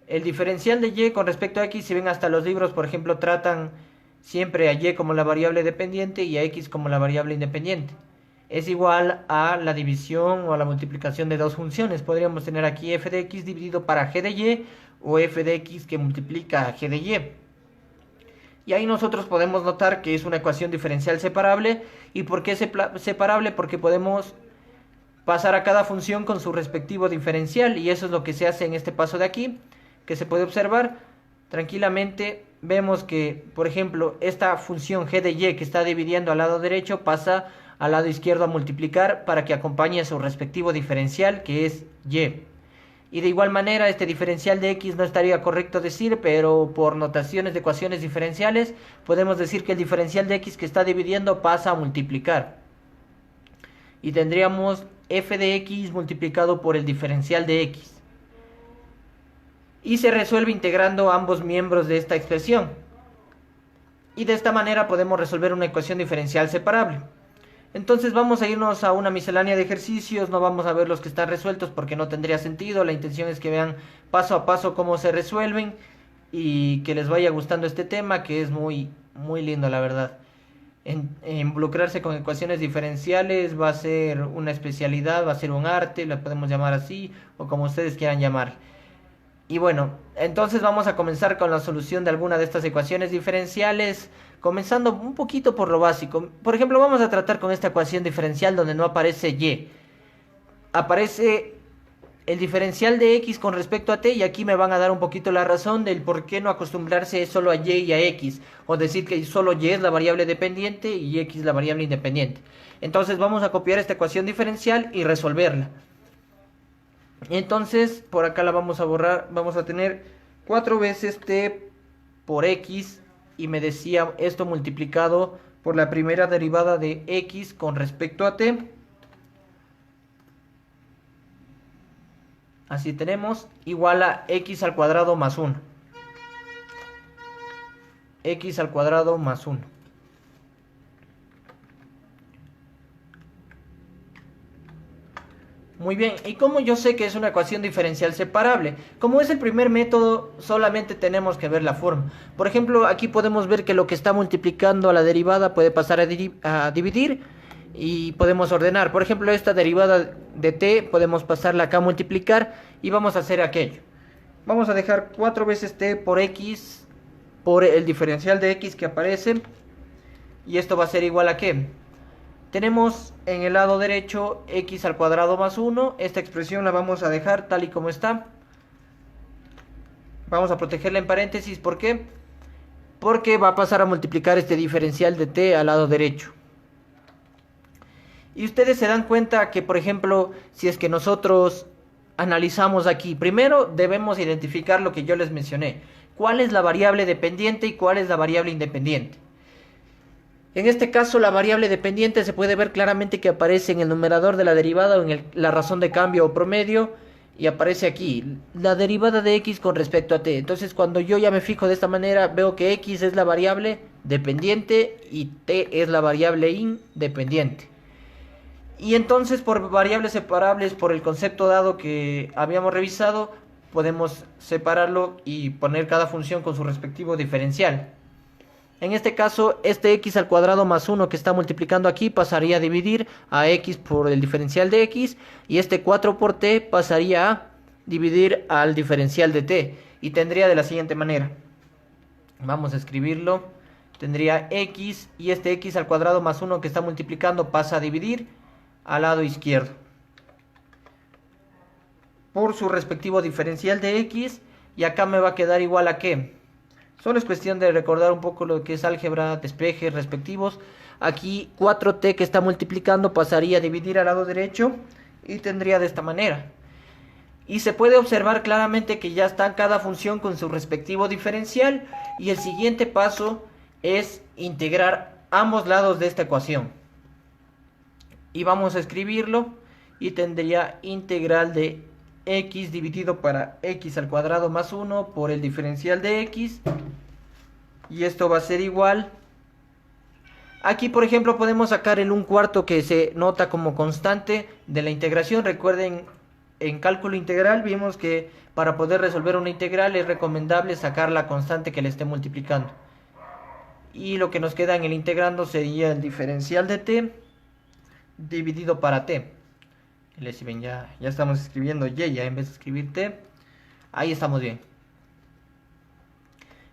Speaker 1: El diferencial de y con respecto a x, si ven hasta los libros, por ejemplo, tratan siempre a y como la variable dependiente y a x como la variable independiente. Es igual a la división o a la multiplicación de dos funciones. Podríamos tener aquí f de x dividido para g de y o f de x que multiplica a g de y. Y ahí nosotros podemos notar que es una ecuación diferencial separable. ¿Y por qué separable? Porque podemos pasar a cada función con su respectivo diferencial, y eso es lo que se hace en este paso de aquí, que se puede observar tranquilamente. Vemos que, por ejemplo, esta función g de y que está dividiendo al lado derecho pasa al lado izquierdo a multiplicar para que acompañe a su respectivo diferencial, que es y. Y de igual manera, este diferencial de x no estaría correcto decir, pero por notaciones de ecuaciones diferenciales podemos decir que el diferencial de x que está dividiendo pasa a multiplicar. Y tendríamos f de x multiplicado por el diferencial de x. Y se resuelve integrando ambos miembros de esta expresión. Y de esta manera podemos resolver una ecuación diferencial separable. Entonces vamos a irnos a una miscelánea de ejercicios. No vamos a ver los que están resueltos porque no tendría sentido. La intención es que vean paso a paso cómo se resuelven y que les vaya gustando este tema, que es muy lindo, la verdad. Involucrarse con ecuaciones diferenciales va a ser una especialidad, va a ser un arte, la podemos llamar así o como ustedes quieran llamar. Y bueno, entonces vamos a comenzar con la solución de alguna de estas ecuaciones diferenciales, comenzando un poquito por lo básico. Por ejemplo, vamos a tratar con esta ecuación diferencial donde no aparece y. Aparece el diferencial de x con respecto a t, y aquí me van a dar un poquito la razón del por qué no acostumbrarse solo a y y a x, o decir que solo y es la variable dependiente y x la variable independiente. Entonces vamos a copiar esta ecuación diferencial y resolverla. Entonces por acá la vamos a borrar. Vamos a tener 4 veces t por x, y me decía esto multiplicado por la primera derivada de x con respecto a t. Así tenemos igual a x al cuadrado más 1. X al cuadrado más 1. Muy bien, ¿y cómo yo sé que es una ecuación diferencial separable? Como es el primer método, solamente tenemos que ver la forma. Por ejemplo, aquí podemos ver que lo que está multiplicando a la derivada puede pasar a dividir, y podemos ordenar. Por ejemplo, esta derivada de t podemos pasarla acá a multiplicar y vamos a hacer aquello. Vamos a dejar 4 veces t por x por el diferencial de x que aparece, y esto va a ser igual a ¿qué? Tenemos en el lado derecho x al cuadrado más 1. Esta expresión la vamos a dejar tal y como está. Vamos a protegerla en paréntesis. ¿Por qué? Porque va a pasar a multiplicar este diferencial de t al lado derecho. Y ustedes se dan cuenta que, por ejemplo, si es que nosotros analizamos aquí, primero debemos identificar lo que yo les mencioné. ¿Cuál es la variable dependiente y cuál es la variable independiente? En este caso, la variable dependiente se puede ver claramente que aparece en el numerador de la derivada o en la razón de cambio o promedio, y aparece aquí la derivada de x con respecto a t. Entonces, cuando yo ya me fijo de esta manera, veo que x es la variable dependiente y t es la variable independiente. Y entonces, por variables separables, por el concepto dado que habíamos revisado, podemos separarlo y poner cada función con su respectivo diferencial. En este caso, este x al cuadrado más 1 que está multiplicando aquí pasaría a dividir a x por el diferencial de x, y este 4 por t pasaría a dividir al diferencial de t, y tendría de la siguiente manera. Vamos a escribirlo. Tendría x, y este x al cuadrado más 1 que está multiplicando pasa a dividir al lado izquierdo por su respectivo diferencial de x, y acá me va a quedar igual a ¿qué? Solo es cuestión de recordar un poco lo que es álgebra, despejes respectivos. Aquí 4t que está multiplicando pasaría a dividir al lado derecho y tendría de esta manera. Y se puede observar claramente que ya está cada función con su respectivo diferencial, y el siguiente paso es integrar ambos lados de esta ecuación. Y vamos a escribirlo, y tendría integral de x dividido para x al cuadrado más 1 por el diferencial de x. Y esto va a ser igual. Aquí, por ejemplo, podemos sacar el 1/4 que se nota como constante de la integración. Recuerden, en cálculo integral vimos que para poder resolver una integral es recomendable sacar la constante que le esté multiplicando. Y lo que nos queda en el integrando sería el diferencial de t dividido para t. Si ven, ya estamos escribiendo y ya en vez de escribir t. Ahí estamos bien.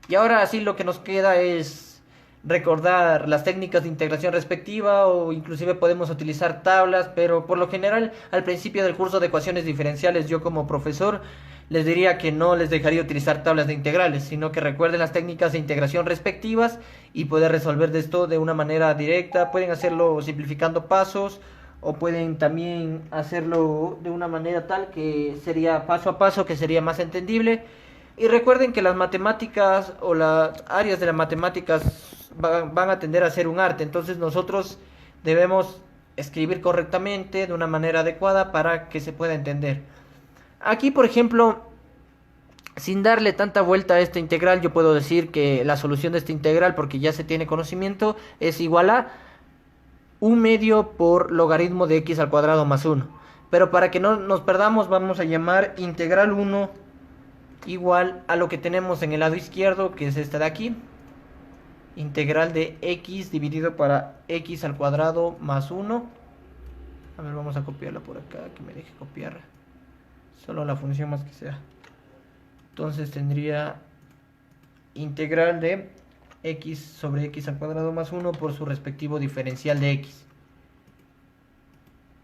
Speaker 1: Y ahora sí lo que nos queda es recordar las técnicas de integración respectiva, o inclusive podemos utilizar tablas, pero por lo general al principio del curso de ecuaciones diferenciales yo como profesor les diría que no les dejaría utilizar tablas de integrales, sino que recuerden las técnicas de integración respectivas y poder resolver de esto de una manera directa. Pueden hacerlo simplificando pasos o pueden también hacerlo de una manera tal que sería paso a paso, que sería más entendible. Y recuerden que las matemáticas o las áreas de las matemáticas van a tender a ser un arte, entonces nosotros debemos escribir correctamente de una manera adecuada para que se pueda entender. Aquí, por ejemplo, sin darle tanta vuelta a esta integral, yo puedo decir que la solución de esta integral, porque ya se tiene conocimiento, es igual a 1/2 por logaritmo de x al cuadrado más 1. Pero para que no nos perdamos, vamos a llamar integral 1 igual a lo que tenemos en el lado izquierdo, que es esta de aquí. Integral de x dividido para x al cuadrado más 1. A ver, vamos a copiarla por acá, que me deje copiar solo la función más que sea. Entonces tendría integral de x sobre x al cuadrado más 1 por su respectivo diferencial de x.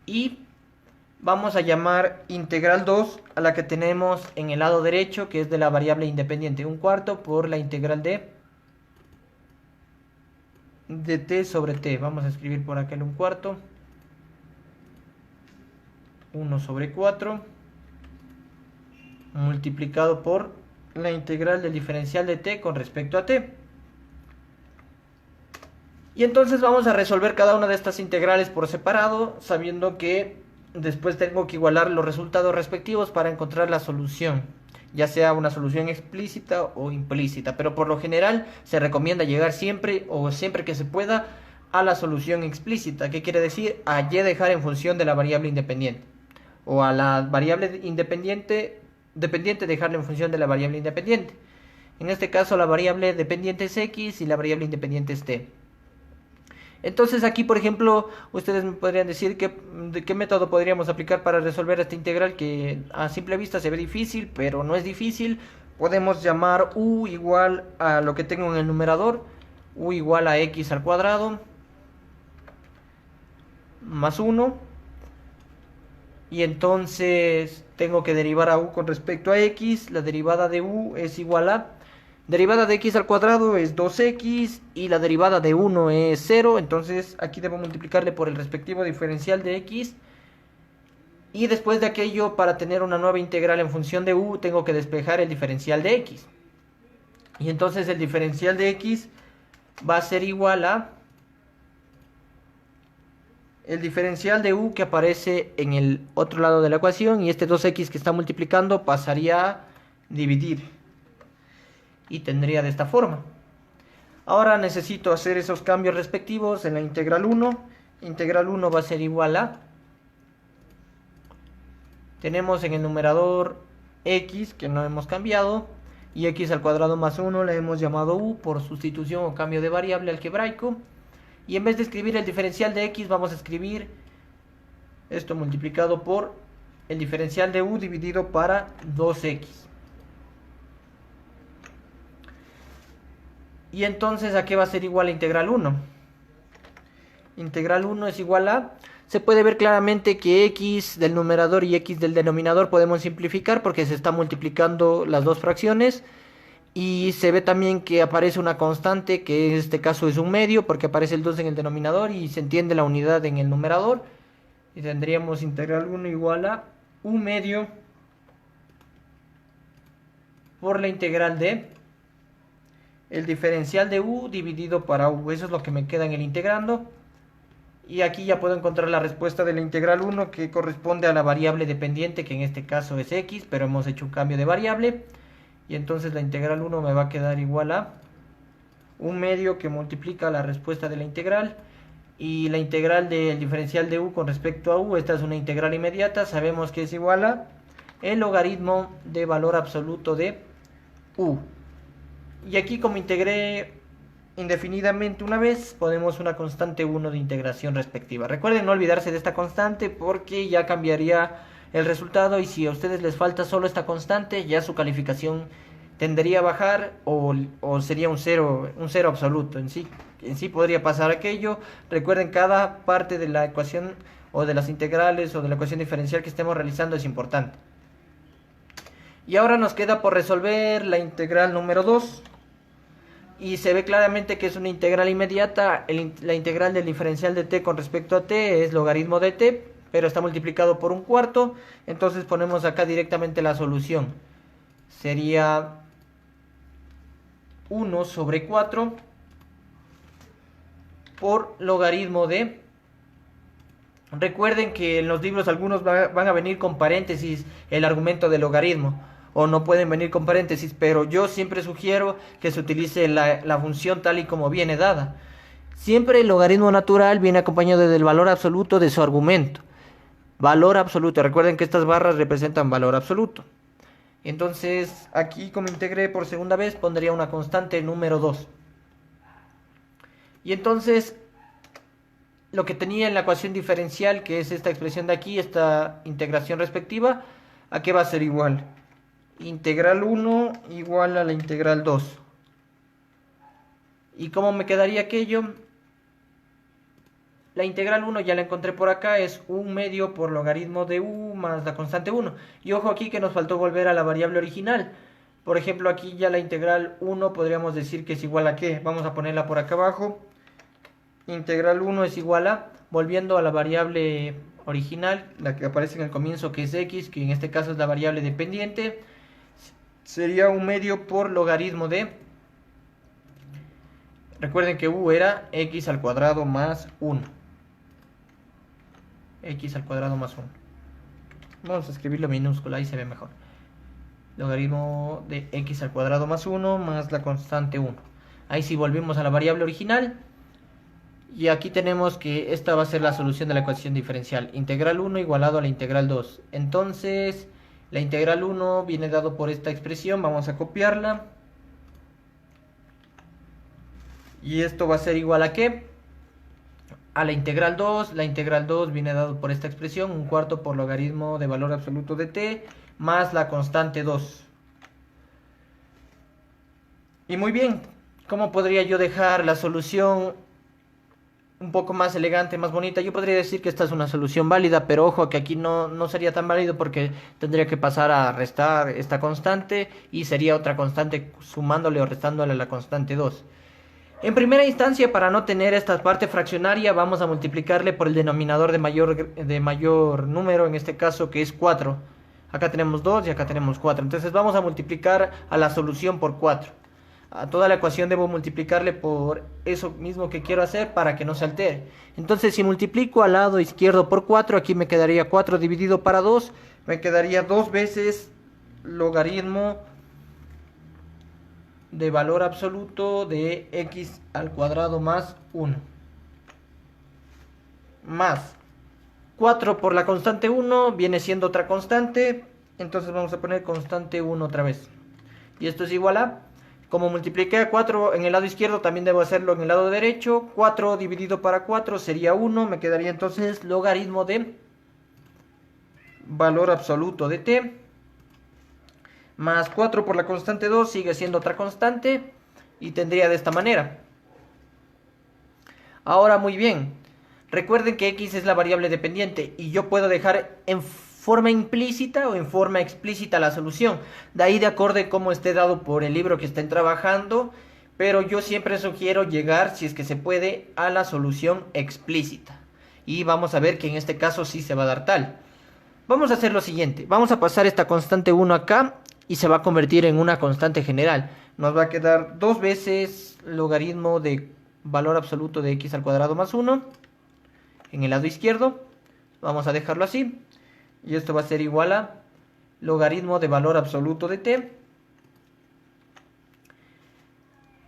Speaker 1: Y vamos a llamar integral 2 a la que tenemos en el lado derecho, que es de la variable independiente, 1/4 por la integral de t sobre t. Vamos a escribir por acá el 1/4. 1 sobre 4 multiplicado por la integral del diferencial de t con respecto a t. Y entonces vamos a resolver cada una de estas integrales por separado, sabiendo que después tengo que igualar los resultados respectivos para encontrar la solución, ya sea una solución explícita o implícita, pero por lo general se recomienda llegar siempre o siempre que se pueda a la solución explícita. ¿Qué quiere decir? A y dejar en función de la variable independiente, o a la variable dependiente dejarla en función de la variable independiente. En este caso la variable dependiente es x y la variable independiente es t. Entonces aquí, por ejemplo, ustedes me podrían decir de qué método podríamos aplicar para resolver esta integral que a simple vista se ve difícil, pero no es difícil. Podemos llamar u igual a lo que tengo en el numerador, u igual a x al cuadrado más 1. Y entonces tengo que derivar a u con respecto a x. La derivada de u es igual a derivada de x al cuadrado es 2x y la derivada de 1 es 0. Entonces aquí debo multiplicarle por el respectivo diferencial de x. Y después de aquello, para tener una nueva integral en función de u, tengo que despejar el diferencial de x. Y entonces el diferencial de x va a ser igual a el diferencial de u que aparece en el otro lado de la ecuación. Y este 2x que está multiplicando pasaría a dividir. Y tendría de esta forma. Ahora necesito hacer esos cambios respectivos en la integral 1. Integral 1 va a ser igual a, tenemos en el numerador x que no hemos cambiado, y x al cuadrado más 1 le hemos llamado u por sustitución o cambio de variable algebraico. Y en vez de escribir el diferencial de x, vamos a escribir esto multiplicado por el diferencial de u dividido para 2x. Y entonces, ¿a qué va a ser igual a integral 1? Integral 1 es igual a, se puede ver claramente que x del numerador y x del denominador podemos simplificar porque se está multiplicando las dos fracciones. Y se ve también que aparece una constante, que en este caso es 1/2, porque aparece el 2 en el denominador y se entiende la unidad en el numerador. Y tendríamos integral 1 igual a 1/2 por la integral de el diferencial de u dividido para u. Eso es lo que me queda en el integrando. Y aquí ya puedo encontrar la respuesta de la integral 1, que corresponde a la variable dependiente, que en este caso es x, pero hemos hecho un cambio de variable. Y entonces la integral 1 me va a quedar igual a 1/2 que multiplica la respuesta de la integral. Y la integral del diferencial de u con respecto a u, esta es una integral inmediata, sabemos que es igual a el logaritmo de valor absoluto de u. Y aquí, como integré indefinidamente una vez, ponemos una constante 1 de integración respectiva. Recuerden no olvidarse de esta constante porque ya cambiaría el resultado, y si a ustedes les falta solo esta constante, ya su calificación tendería a bajar o sería un cero absoluto. En sí podría pasar aquello. Recuerden, cada parte de la ecuación o de las integrales o de la ecuación diferencial que estemos realizando es importante. Y ahora nos queda por resolver la integral número 2. Y se ve claramente que es una integral inmediata. La integral del diferencial de t con respecto a t es logaritmo de t, pero está multiplicado por 1/4. Entonces ponemos acá directamente la solución. Sería 1/4 por logaritmo de... Recuerden que en los libros algunos van a venir con paréntesis el argumento del logaritmo, o no pueden venir con paréntesis, pero yo siempre sugiero que se utilice la función tal y como viene dada. Siempre el logaritmo natural viene acompañado del valor absoluto de su argumento. Valor absoluto, recuerden que estas barras representan valor absoluto. Entonces aquí, como integré por segunda vez, pondría una constante número 2. Y entonces lo que tenía en la ecuación diferencial, que es esta expresión de aquí, esta integración respectiva, ¿a qué va a ser igual? Integral 1 igual a la integral 2. ¿Y cómo me quedaría aquello? La integral 1 ya la encontré por acá, es 1/2 por logaritmo de u más la constante 1. Y ojo aquí que nos faltó volver a la variable original. Por ejemplo, aquí ya la integral 1 podríamos decir que es igual a ¿qué? Vamos a ponerla por acá abajo. Integral 1 es igual a, volviendo a la variable original, la que aparece en el comienzo, que es x, que en este caso es la variable dependiente, sería 1/2 por logaritmo de... Recuerden que u era x al cuadrado más 1. X al cuadrado más 1. Vamos a escribirlo minúscula, ahí se ve mejor. Logaritmo de x al cuadrado más 1 más la constante 1. Ahí sí volvimos a la variable original. Y aquí tenemos que esta va a ser la solución de la ecuación diferencial. Integral 1 igualado a la integral 2. Entonces, la integral 1 viene dado por esta expresión. Vamos a copiarla. Y esto va a ser igual a ¿qué? A la integral 2. La integral 2 viene dado por esta expresión. 1/4 por logaritmo de valor absoluto de t más la constante 2. Y muy bien, ¿cómo podría yo dejar la solución un poco más elegante, más bonita? Yo podría decir que esta es una solución válida, pero ojo que aquí no sería tan válido, porque tendría que pasar a restar esta constante y sería otra constante sumándole o restándole a la constante 2. En primera instancia, para no tener esta parte fraccionaria, vamos a multiplicarle por el denominador de mayor número, en este caso que es 4. Acá tenemos 2 y acá tenemos 4. Entonces vamos a multiplicar a la solución por 4. A toda la ecuación debo multiplicarle por eso mismo que quiero hacer para que no se altere. Entonces, si multiplico al lado izquierdo por 4, aquí me quedaría 4 dividido para 2. Me quedaría 2 veces logaritmo de valor absoluto de x al cuadrado más 1. Más 4 por la constante 1 viene siendo otra constante. Entonces vamos a poner constante 1 otra vez. Y esto es igual a... Como multipliqué a 4 en el lado izquierdo, también debo hacerlo en el lado derecho. 4 dividido para 4 sería 1. Me quedaría entonces logaritmo de valor absoluto de t. Más 4 por la constante 2 sigue siendo otra constante. Y tendría de esta manera. Ahora muy bien. Recuerden que x es la variable dependiente. Y yo puedo dejar en forma implícita o en forma explícita la solución. De ahí de acorde cómo esté dado por el libro que estén trabajando. Pero yo siempre sugiero llegar, si es que se puede, a la solución explícita. Y vamos a ver que en este caso sí se va a dar tal. Vamos a hacer lo siguiente. Vamos a pasar esta constante 1 acá y se va a convertir en una constante general. Nos va a quedar 2 veces logaritmo de valor absoluto de x al cuadrado más 1. en el lado izquierdo. Vamos a dejarlo así. Y esto va a ser igual a logaritmo de valor absoluto de t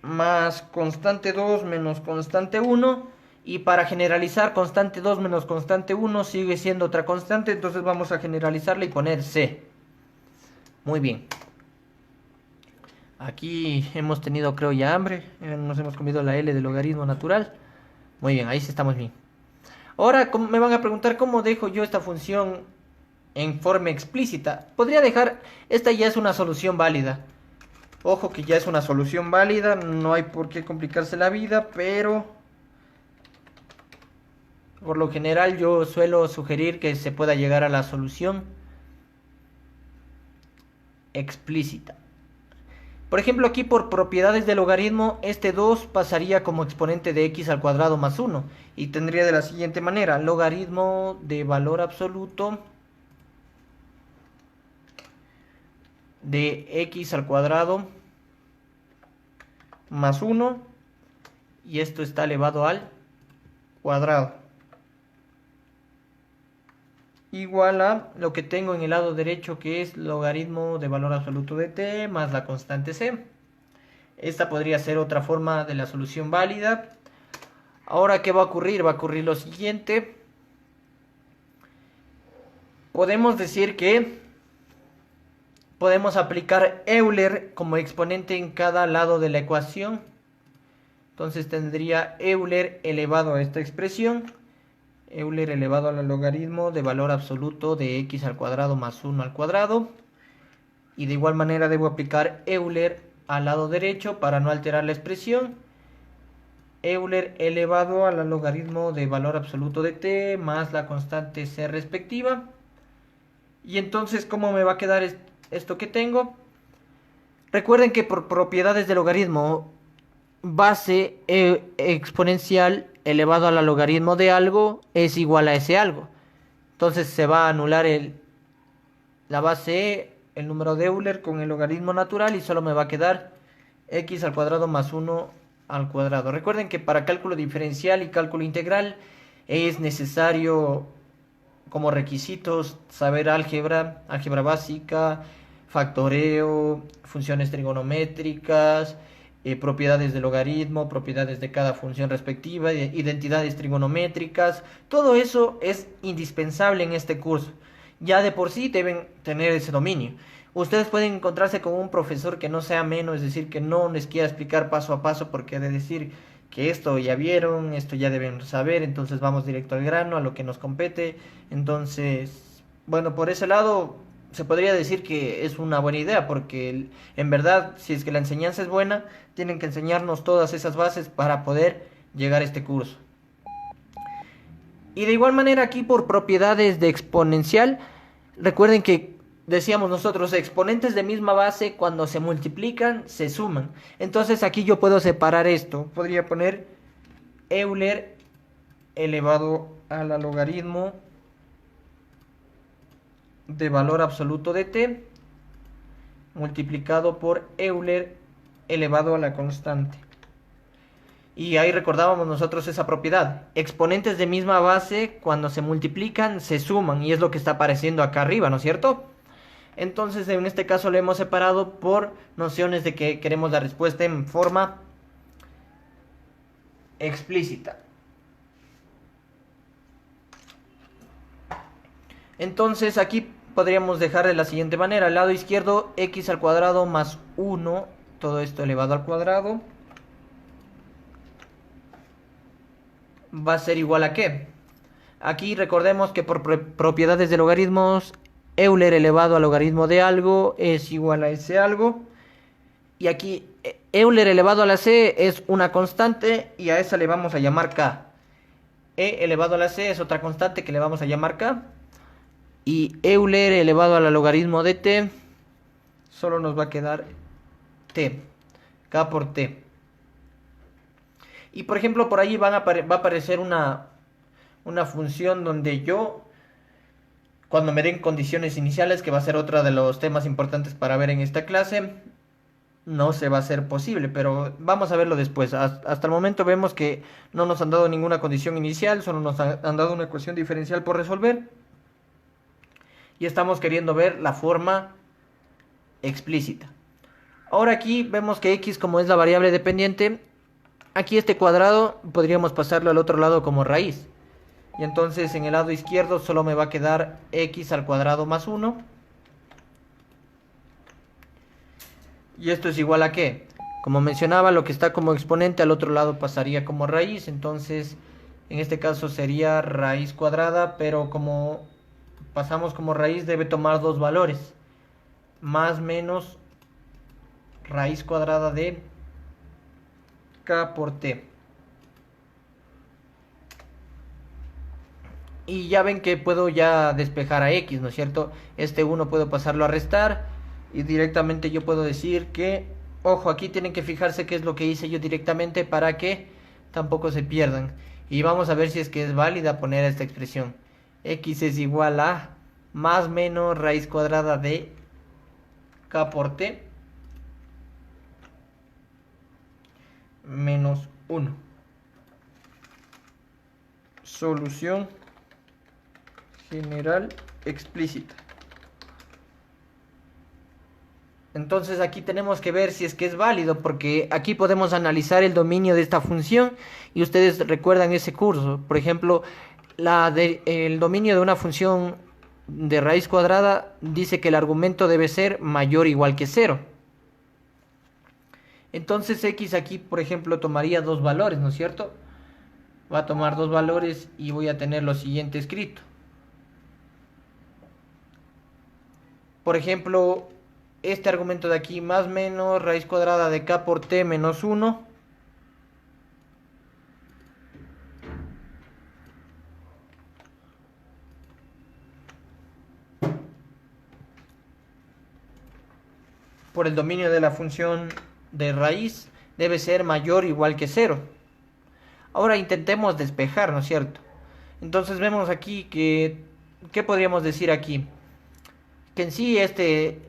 Speaker 1: más constante 2 menos constante 1. Y para generalizar, constante 2 menos constante 1 sigue siendo otra constante. Entonces vamos a generalizarla y poner c. Muy bien. Aquí hemos tenido, creo, ya hambre. Nos hemos comido la L del logaritmo natural. Muy bien, ahí sí estamos bien. Ahora me van a preguntar cómo dejo yo esta función en forma explícita. Podría dejar, esta ya es una solución válida. Ojo que ya es una solución válida, no hay por qué complicarse la vida, pero por lo general yo suelo sugerir que se pueda llegar a la solución explícita. Por ejemplo, aquí por propiedades del logaritmo, este 2 pasaría como exponente de x al cuadrado más 1. Y tendría de la siguiente manera, logaritmo de valor absoluto de x al cuadrado más 1. Y esto está elevado al cuadrado. Igual a lo que tengo en el lado derecho, que es logaritmo de valor absoluto de t más la constante c. Esta podría ser otra forma de la solución válida. Ahora, ¿qué va a ocurrir? Va a ocurrir lo siguiente. Podemos decir que podemos aplicar Euler como exponente en cada lado de la ecuación. Entonces tendría Euler elevado a esta expresión. Euler elevado al logaritmo de valor absoluto de x al cuadrado más 1 al cuadrado. Y de igual manera debo aplicar Euler al lado derecho para no alterar la expresión. Euler elevado al logaritmo de valor absoluto de t más la constante c respectiva. Y entonces, ¿cómo me va a quedar esto que tengo? Recuerden que por propiedades del logaritmo, base exponencial elevado al logaritmo de algo es igual a ese algo. Entonces se va a anular la base e, el número de Euler con el logaritmo natural y solo me va a quedar x al cuadrado más 1 al cuadrado. Recuerden que para cálculo diferencial y cálculo integral es necesario como requisitos saber álgebra básica, factoreo, funciones trigonométricas, propiedades del logaritmo, propiedades de cada función respectiva, identidades trigonométricas. Todo eso es indispensable en este curso. Ya de por sí deben tener ese dominio. Ustedes pueden encontrarse con un profesor que no sea ameno, es decir, que no les quiera explicar paso a paso, porque ha de decir que esto ya vieron, esto ya deben saber, entonces vamos directo al grano, a lo que nos compete. Entonces, bueno, por ese lado se podría decir que es una buena idea, porque en verdad, si es que la enseñanza es buena, tienen que enseñarnos todas esas bases para poder llegar a este curso. Y de igual manera aquí por propiedades de exponencial, recuerden que decíamos nosotros, exponentes de misma base cuando se multiplican, se suman. Entonces aquí yo puedo separar esto. Podría poner Euler elevado al logaritmo de valor absoluto de t multiplicado por Euler elevado a la constante. Y ahí recordábamos nosotros esa propiedad. Exponentes de misma base cuando se multiplican, se suman. Y es lo que está apareciendo acá arriba, ¿no es cierto? Entonces en este caso lo hemos separado por nociones de que queremos la respuesta en forma explícita. Entonces aquí podríamos dejar de la siguiente manera. Al lado izquierdo, x al cuadrado más 1, todo esto elevado al cuadrado, va a ser igual a ¿qué? Aquí recordemos que por propiedades de logaritmos, Euler elevado al logaritmo de algo es igual a ese algo. Y aquí Euler elevado a la c es una constante y a esa le vamos a llamar k. E elevado a la c es otra constante que le vamos a llamar k. Y Euler elevado al logaritmo de t solo nos va a quedar t. K por t. Y por ejemplo por ahí va a aparecer una función donde yo, cuando me den condiciones iniciales, que va a ser otro de los temas importantes para ver en esta clase, no se va a hacer posible, pero vamos a verlo después. Hasta el momento vemos que no nos han dado ninguna condición inicial, solo nos han dado una ecuación diferencial por resolver. Y estamos queriendo ver la forma explícita. Ahora aquí vemos que x, como es la variable dependiente, aquí este cuadrado podríamos pasarlo al otro lado como raíz. Y entonces en el lado izquierdo solo me va a quedar x al cuadrado más 1. ¿Y esto es igual a qué? Como mencionaba, lo que está como exponente al otro lado pasaría como raíz. Entonces, en este caso sería raíz cuadrada, pero como pasamos como raíz debe tomar dos valores. Más menos raíz cuadrada de k por t. Y ya ven que puedo ya despejar a x, ¿no es cierto? Este 1 puedo pasarlo a restar. Y directamente yo puedo decir que, ojo, aquí tienen que fijarse qué es lo que hice yo directamente para que tampoco se pierdan. Y vamos a ver si es que es válida poner esta expresión. X es igual a más menos raíz cuadrada de k por t menos 1. Solución general explícita. Entonces aquí tenemos que ver si es que es válido, porque aquí podemos analizar el dominio de esta función y ustedes recuerdan ese curso. Por ejemplo, el dominio de una función de raíz cuadrada dice que el argumento debe ser mayor o igual que 0. Entonces x aquí, por ejemplo, tomaría dos valores, ¿no es cierto? Va a tomar dos valores y voy a tener lo siguiente escrito. Por ejemplo, este argumento de aquí, más menos raíz cuadrada de k por t menos 1. Por el dominio de la función de raíz debe ser mayor o igual que 0. Ahora intentemos despejar, ¿no es cierto? Entonces vemos aquí que, ¿qué podríamos decir aquí? Que en sí este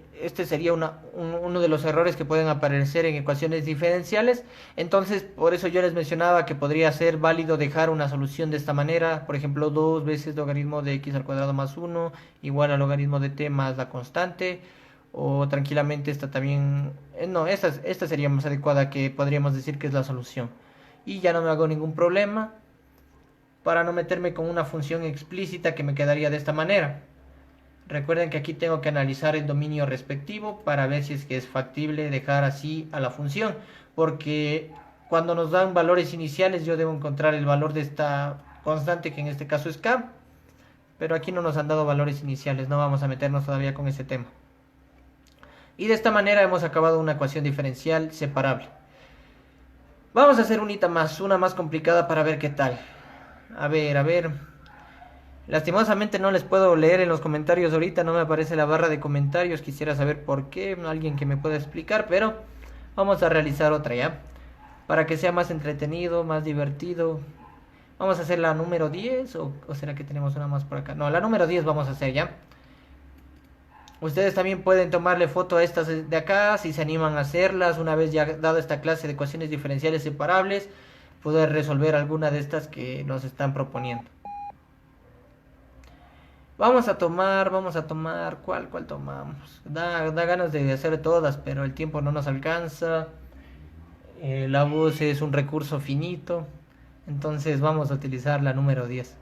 Speaker 1: sería uno de los errores que pueden aparecer en ecuaciones diferenciales. Entonces, por eso yo les mencionaba que podría ser válido dejar una solución de esta manera. Por ejemplo, 2 veces logaritmo de x al cuadrado más 1 igual al logaritmo de t más la constante. O tranquilamente esta también... no, esta sería más adecuada, que podríamos decir que es la solución. Y ya no me hago ningún problema para no meterme con una función explícita que me quedaría de esta manera. Recuerden que aquí tengo que analizar el dominio respectivo para ver si es que es factible dejar así a la función. Porque cuando nos dan valores iniciales yo debo encontrar el valor de esta constante, que en este caso es k. Pero aquí no nos han dado valores iniciales, no vamos a meternos todavía con ese tema. Y de esta manera hemos acabado una ecuación diferencial separable. Vamos a hacer una más complicada para ver qué tal. A ver. Lastimosamente no les puedo leer en los comentarios ahorita, no me aparece la barra de comentarios. Quisiera saber por qué, alguien que me pueda explicar, pero vamos a realizar otra ya. Para que sea más entretenido, más divertido. Vamos a hacer la número 10 o será que tenemos una más por acá. No, la número 10 vamos a hacer ya. Ustedes también pueden tomarle foto a estas de acá si se animan a hacerlas. Una vez ya dado esta clase de ecuaciones diferenciales separables, poder resolver alguna de estas que nos están proponiendo. Vamos a tomar, ¿cuál tomamos? Da ganas de hacer todas, pero el tiempo no nos alcanza. La voz es un recurso finito, entonces vamos a utilizar la número 10.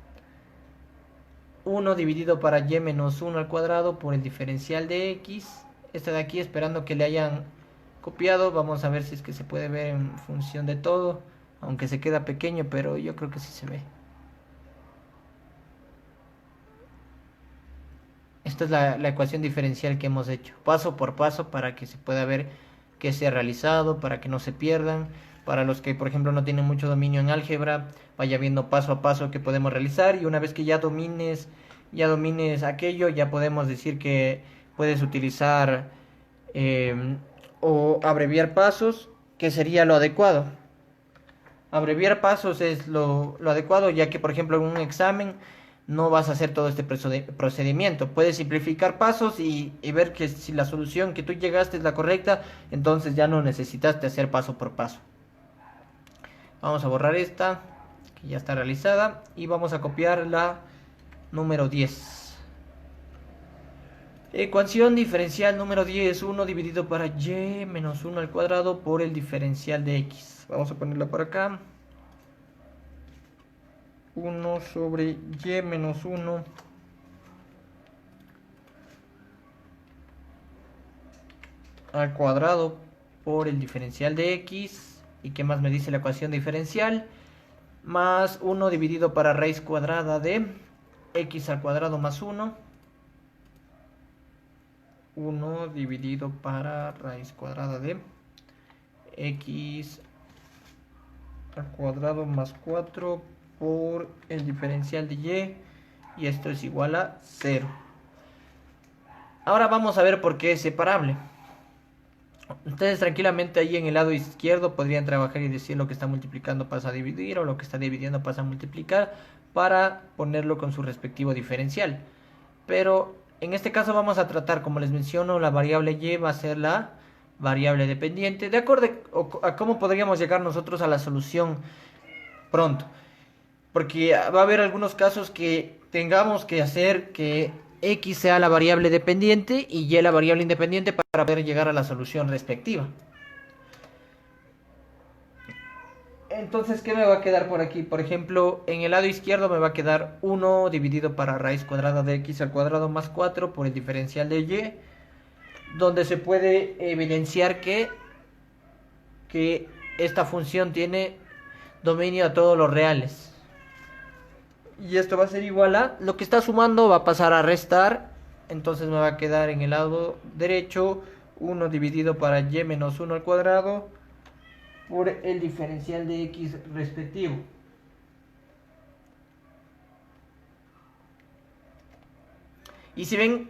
Speaker 1: 1 dividido para y menos 1 al cuadrado por el diferencial de x. Este de aquí, esperando que le hayan copiado. Vamos a ver si es que se puede ver en función de todo, aunque se queda pequeño, pero yo creo que sí se ve. Esta es la ecuación diferencial que hemos hecho, paso por paso, para que se pueda ver que se ha realizado, para que no se pierdan. Para los que, por ejemplo, no tienen mucho dominio en álgebra, vaya viendo paso a paso que podemos realizar. Y una vez que ya domines aquello, ya podemos decir que puedes utilizar o abreviar pasos, que sería lo adecuado. Abreviar pasos es lo adecuado, ya que, por ejemplo, en un examen no vas a hacer todo este procedimiento. Puedes simplificar pasos y ver que si la solución que tú llegaste es la correcta, entonces ya no necesitaste hacer paso por paso. Vamos a borrar esta, que ya está realizada, y vamos a copiar la número 10. Ecuación diferencial número 10, 1 dividido para y menos 1 al cuadrado por el diferencial de x. Vamos a ponerla por acá. 1 sobre y menos 1 al cuadrado por el diferencial de x. ¿Y qué más me dice la ecuación diferencial? Más 1 dividido para raíz cuadrada de x al cuadrado más 1. 1 dividido para raíz cuadrada de x al cuadrado más 4 por el diferencial de y esto es igual a 0. Ahora vamos a ver por qué es separable. Ustedes tranquilamente ahí en el lado izquierdo podrían trabajar y decir lo que está multiplicando pasa a dividir o lo que está dividiendo pasa a multiplicar para ponerlo con su respectivo diferencial. Pero en este caso vamos a tratar, como les menciono, la variable y va a ser la variable dependiente, de acuerdo a cómo podríamos llegar nosotros a la solución pronto. Porque va a haber algunos casos que tengamos que hacer que x sea la variable dependiente y y la variable independiente para poder llegar a la solución respectiva. Entonces, ¿qué me va a quedar por aquí? Por ejemplo, en el lado izquierdo me va a quedar 1 dividido para raíz cuadrada de x al cuadrado más 4 por el diferencial de y, donde se puede evidenciar que esta función tiene dominio a todos los reales. Y esto va a ser igual a lo que está sumando va a pasar a restar. Entonces me va a quedar en el lado derecho 1 dividido para y menos 1 al cuadrado por el diferencial de x respectivo. Y si ven,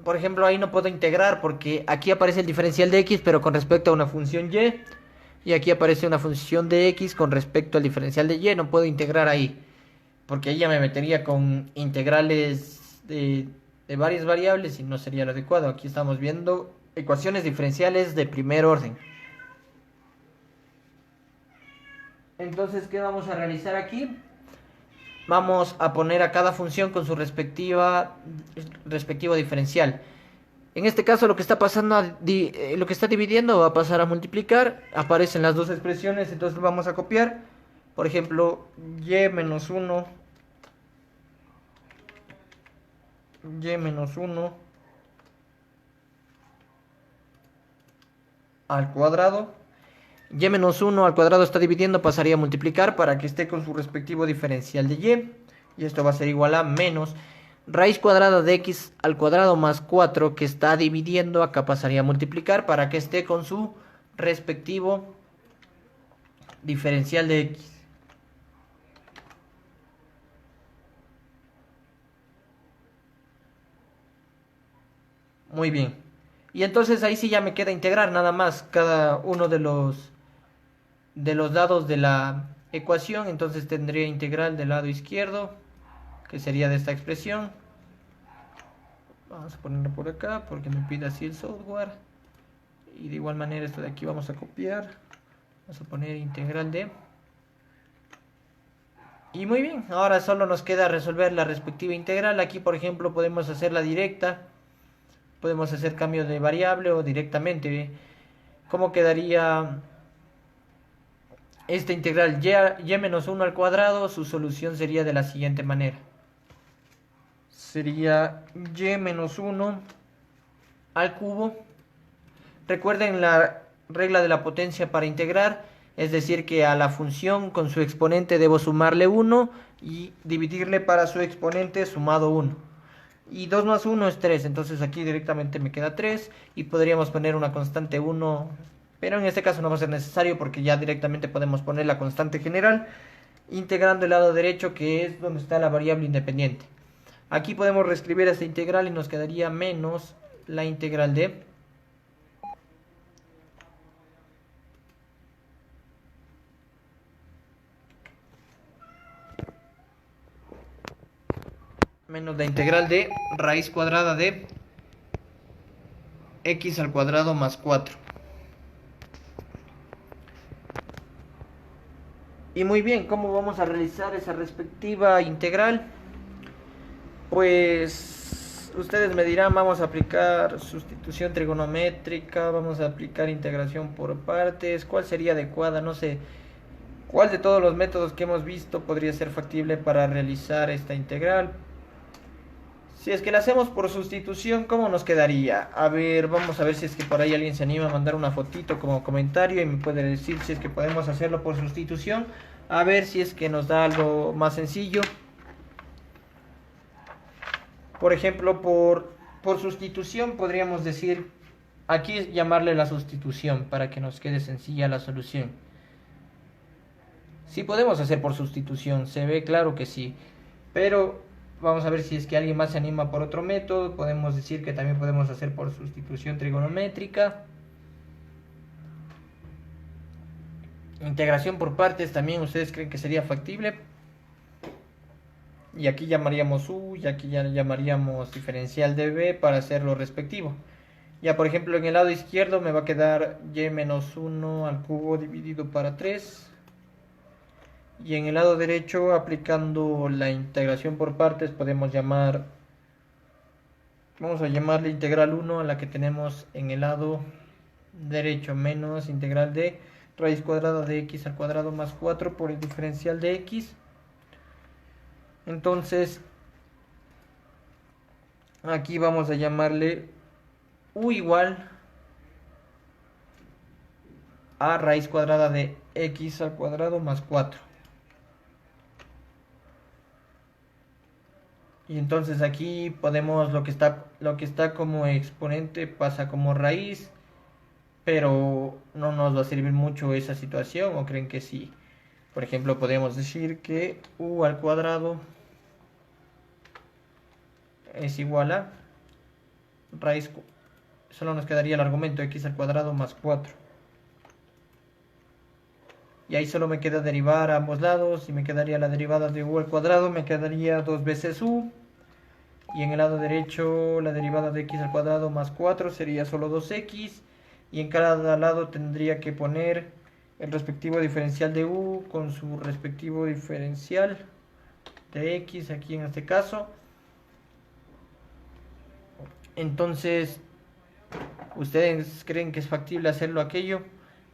Speaker 1: por ejemplo, ahí no puedo integrar porque aquí aparece el diferencial de x pero con respecto a una función y. Y aquí aparece una función de x con respecto al diferencial de y. No puedo integrar ahí, porque ahí ya me metería con integrales de varias variables y no sería lo adecuado. Aquí estamos viendo ecuaciones diferenciales de primer orden. Entonces, ¿qué vamos a realizar aquí? Vamos a poner a cada función con su respectivo diferencial. En este caso lo que está pasando, lo que está dividiendo va a pasar a multiplicar. Aparecen las dos expresiones, entonces vamos a copiar. Por ejemplo, y menos 1 al cuadrado. Y menos 1 al cuadrado está dividiendo, pasaría a multiplicar para que esté con su respectivo diferencial de y. Y esto va a ser igual a menos raíz cuadrada de x al cuadrado más 4 que está dividiendo, acá pasaría a multiplicar para que esté con su respectivo diferencial de x. Muy bien. Y entonces ahí sí ya me queda integrar nada más cada uno de los lados de la ecuación. Entonces tendría integral del lado izquierdo, que sería de esta expresión. Vamos a ponerlo por acá porque me pide así el software. Y de igual manera esto de aquí vamos a copiar. Vamos a poner integral de. Y muy bien, ahora solo nos queda resolver la respectiva integral. Aquí por ejemplo podemos hacerla directa. Podemos hacer cambio de variable o directamente. ¿Cómo quedaría esta integral? Y menos 1 al cuadrado, su solución sería de la siguiente manera. Sería y menos 1 al cubo. Recuerden la regla de la potencia para integrar, es decir que a la función con su exponente debo sumarle 1 y dividirle para su exponente sumado 1. Y 2 más 1 es 3, entonces aquí directamente me queda 3 y podríamos poner una constante 1, pero en este caso no va a ser necesario porque ya directamente podemos poner la constante general integrando el lado derecho, que es donde está la variable independiente. Aquí podemos reescribir esta integral y nos quedaría menos la integral de menos la integral de raíz cuadrada de x al cuadrado más 4. Y muy bien, ¿cómo vamos a realizar esa respectiva integral? Pues ustedes me dirán, vamos a aplicar sustitución trigonométrica, vamos a aplicar integración por partes, ¿cuál sería adecuada? No sé, ¿cuál de todos los métodos que hemos visto podría ser factible para realizar esta integral? Si es que la hacemos por sustitución, ¿cómo nos quedaría? A ver, vamos a ver si es que por ahí alguien se anima a mandar una fotito como comentario y me puede decir si es que podemos hacerlo por sustitución. A ver si es que nos da algo más sencillo. Por ejemplo, por sustitución podríamos decir, aquí llamarle la sustitución para que nos quede sencilla la solución. Sí podemos hacer por sustitución, se ve claro que sí, pero vamos a ver si es que alguien más se anima por otro método. Podemos decir que también podemos hacer por sustitución trigonométrica. Integración por partes también, ¿ustedes creen que sería factible? Y aquí llamaríamos u, y aquí ya llamaríamos diferencial de b para hacer lo respectivo. Ya por ejemplo en el lado izquierdo me va a quedar y menos 1 al cubo dividido para 3. Y en el lado derecho, aplicando la integración por partes, podemos llamar, vamos a llamarle integral 1 a la que tenemos en el lado derecho, menos integral de raíz cuadrada de x al cuadrado más 4 por el diferencial de x. Entonces, aquí vamos a llamarle u igual a raíz cuadrada de x al cuadrado más 4. Y entonces aquí podemos, lo que está como exponente pasa como raíz, pero no nos va a servir mucho esa situación, ¿o creen que sí? Por ejemplo, podemos decir que u al cuadrado es igual a raíz, solo nos quedaría el argumento x al cuadrado más 4. Y ahí solo me queda derivar a ambos lados y me quedaría la derivada de u al cuadrado, me quedaría 2 veces u. Y en el lado derecho la derivada de x al cuadrado más 4 sería solo 2x. Y en cada lado tendría que poner el respectivo diferencial de u con su respectivo diferencial de x aquí en este caso. Entonces, ¿ustedes creen que es factible hacerlo aquello?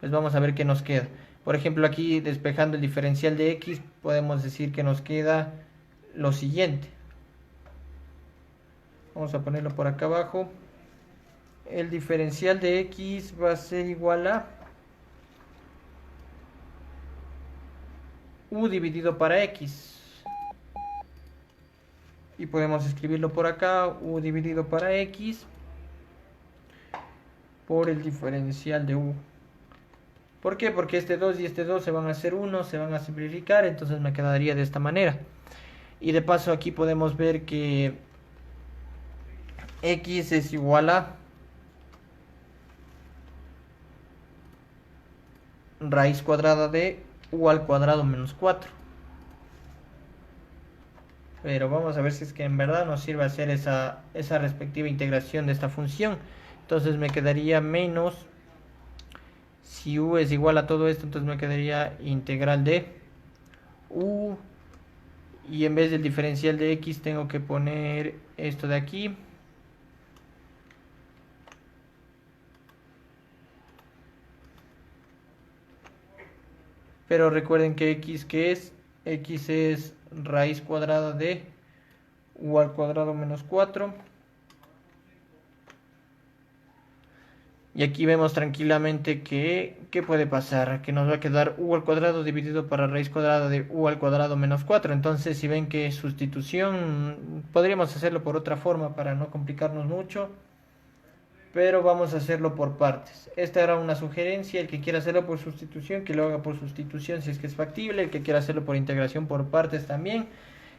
Speaker 1: Pues vamos a ver qué nos queda. Por ejemplo, aquí despejando el diferencial de x, podemos decir que nos queda lo siguiente. Vamos a ponerlo por acá abajo. El diferencial de x va a ser igual a u dividido para x. Y podemos escribirlo por acá, u dividido para x por el diferencial de u. ¿Por qué? Porque este 2 y este 2 se van a hacer 1, se van a simplificar, entonces me quedaría de esta manera. Y de paso aquí podemos ver que x es igual a raíz cuadrada de u al cuadrado menos 4. Pero vamos a ver si es que en verdad nos sirve hacer esa respectiva integración de esta función. Entonces me quedaría menos, si u es igual a todo esto, entonces me quedaría integral de u. Y en vez del diferencial de x tengo que poner esto de aquí. Pero recuerden que x, ¿qué es? X es raíz cuadrada de u al cuadrado menos 4. Y aquí vemos tranquilamente que, ¿qué puede pasar? Que nos va a quedar u al cuadrado dividido para raíz cuadrada de u al cuadrado menos 4. Entonces, si ven que sustitución, podríamos hacerlo por otra forma para no complicarnos mucho. Pero vamos a hacerlo por partes. Esta era una sugerencia. El que quiera hacerlo por sustitución, que lo haga por sustitución si es que es factible. El que quiera hacerlo por integración por partes también.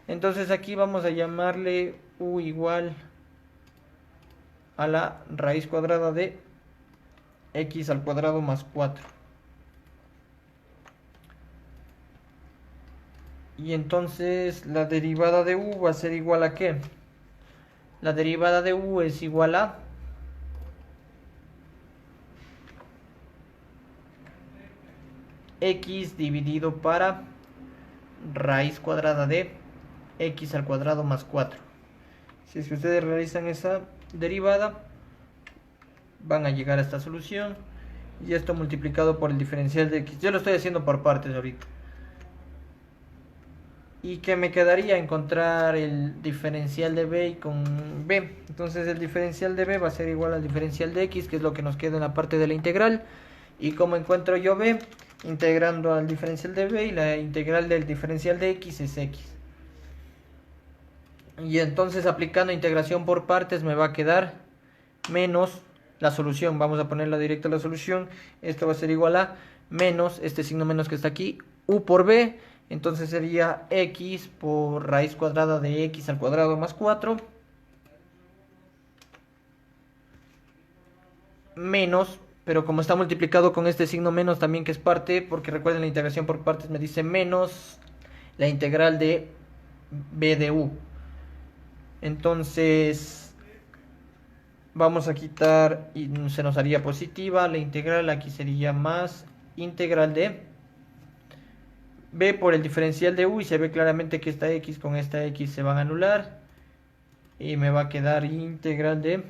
Speaker 1: Entonces aquí vamos a llamarle u igual a la raíz cuadrada de x al cuadrado más 4. Y entonces la derivada de u va a ser igual a ¿qué? La derivada de u es igual a x dividido para raíz cuadrada de x al cuadrado más 4. Si es que ustedes realizan esa derivada, van a llegar a esta solución. Y esto multiplicado por el diferencial de x. Yo lo estoy haciendo por partes ahorita. Y que me quedaría encontrar el diferencial de b y con b. Entonces el diferencial de b va a ser igual al diferencial de x, que es lo que nos queda en la parte de la integral. Y como encuentro yo b, integrando al diferencial de b, y la integral del diferencial de x es x. Y entonces aplicando integración por partes me va a quedar menos la solución. Vamos a ponerla directa a la solución. Esto va a ser igual a menos, este signo menos que está aquí, u por b. Entonces sería x por raíz cuadrada de x al cuadrado más 4. Menos, pero como está multiplicado con este signo menos también que es parte, porque recuerden la integración por partes me dice menos la integral de b de u. Entonces vamos a quitar y se nos haría positiva la integral. Aquí sería más integral de b por el diferencial de u, y se ve claramente que esta x con esta x se van a anular y me va a quedar integral de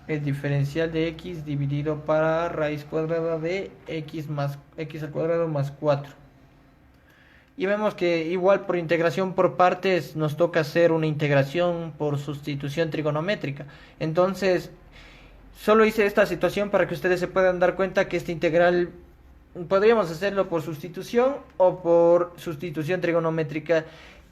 Speaker 1: el diferencial de x dividido para raíz cuadrada de x más x al cuadrado más 4. Y vemos que igual por integración por partes nos toca hacer una integración por sustitución trigonométrica. Entonces, solo hice esta situación para que ustedes se puedan dar cuenta que esta integral podríamos hacerlo por sustitución o por sustitución trigonométrica.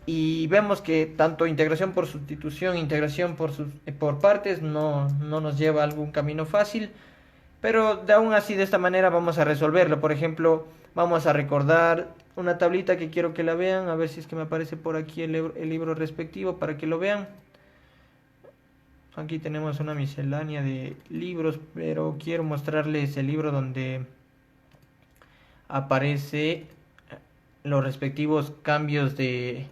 Speaker 1: Y vemos que tanto integración por sustitución, integración por partes no nos lleva a algún camino fácil. Pero de aún así de esta manera vamos a resolverlo. Por ejemplo, vamos a recordar una tablita que quiero que la vean. A ver si es que me aparece por aquí el libro respectivo para que lo vean. Aquí tenemos una miscelánea de libros, pero quiero mostrarles el libro donde aparece los respectivos cambios de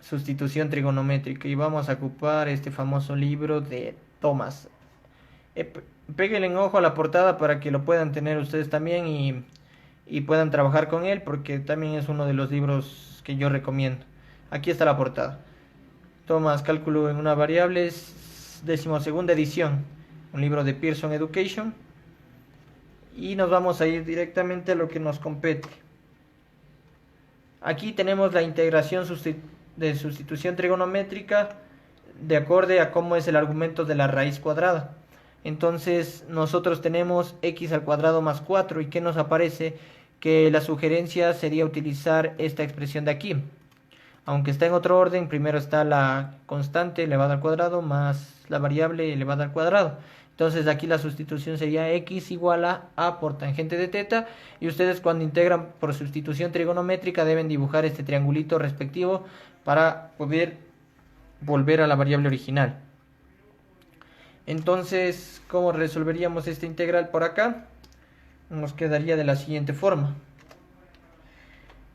Speaker 1: sustitución trigonométrica. Y vamos a ocupar este famoso libro de Thomas. Péguenle en ojo a la portada para que lo puedan tener ustedes también y puedan trabajar con él, porque también es uno de los libros que yo recomiendo. Aquí está la portada. Thomas, cálculo en una variable, 12ª edición, un libro de Pearson Education. Y nos vamos a ir directamente a lo que nos compete. Aquí tenemos la integración de sustitución trigonométrica de acorde a cómo es el argumento de la raíz cuadrada. Entonces nosotros tenemos x al cuadrado más 4. ¿Y qué nos aparece? Que la sugerencia sería utilizar esta expresión de aquí. Aunque está en otro orden, primero está la constante elevada al cuadrado más la variable elevada al cuadrado. Entonces aquí la sustitución sería x igual a por tangente de teta. Y ustedes cuando integran por sustitución trigonométrica deben dibujar este triangulito respectivo para poder volver a la variable original. Entonces, ¿cómo resolveríamos esta integral por acá? Nos quedaría de la siguiente forma.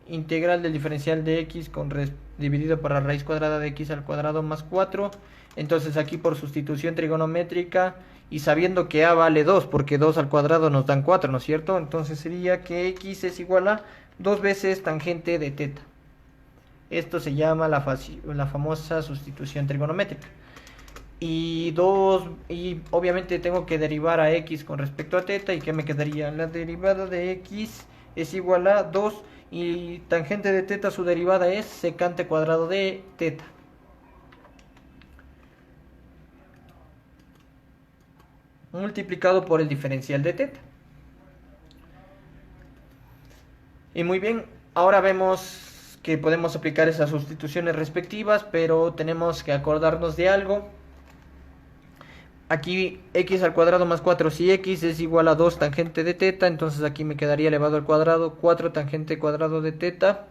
Speaker 1: Integral del diferencial de x dividido por la raíz cuadrada de x al cuadrado más 4. Entonces aquí por sustitución trigonométrica y sabiendo que a vale 2, porque 2 al cuadrado nos dan 4, ¿no es cierto? Entonces sería que x es igual a 2 veces tangente de teta. Esto se llama la famosa sustitución trigonométrica. Y obviamente tengo que derivar a x con respecto a teta. ¿Y qué me quedaría? La derivada de x es igual a 2 y tangente de teta, su derivada es secante cuadrado de teta. Multiplicado por el diferencial de teta. Y muy bien, ahora vemos que podemos aplicar esas sustituciones respectivas, pero tenemos que acordarnos de algo. Aquí x al cuadrado más 4, si x es igual a 2 tangente de teta, entonces aquí me quedaría elevado al cuadrado 4 tangente cuadrado de teta.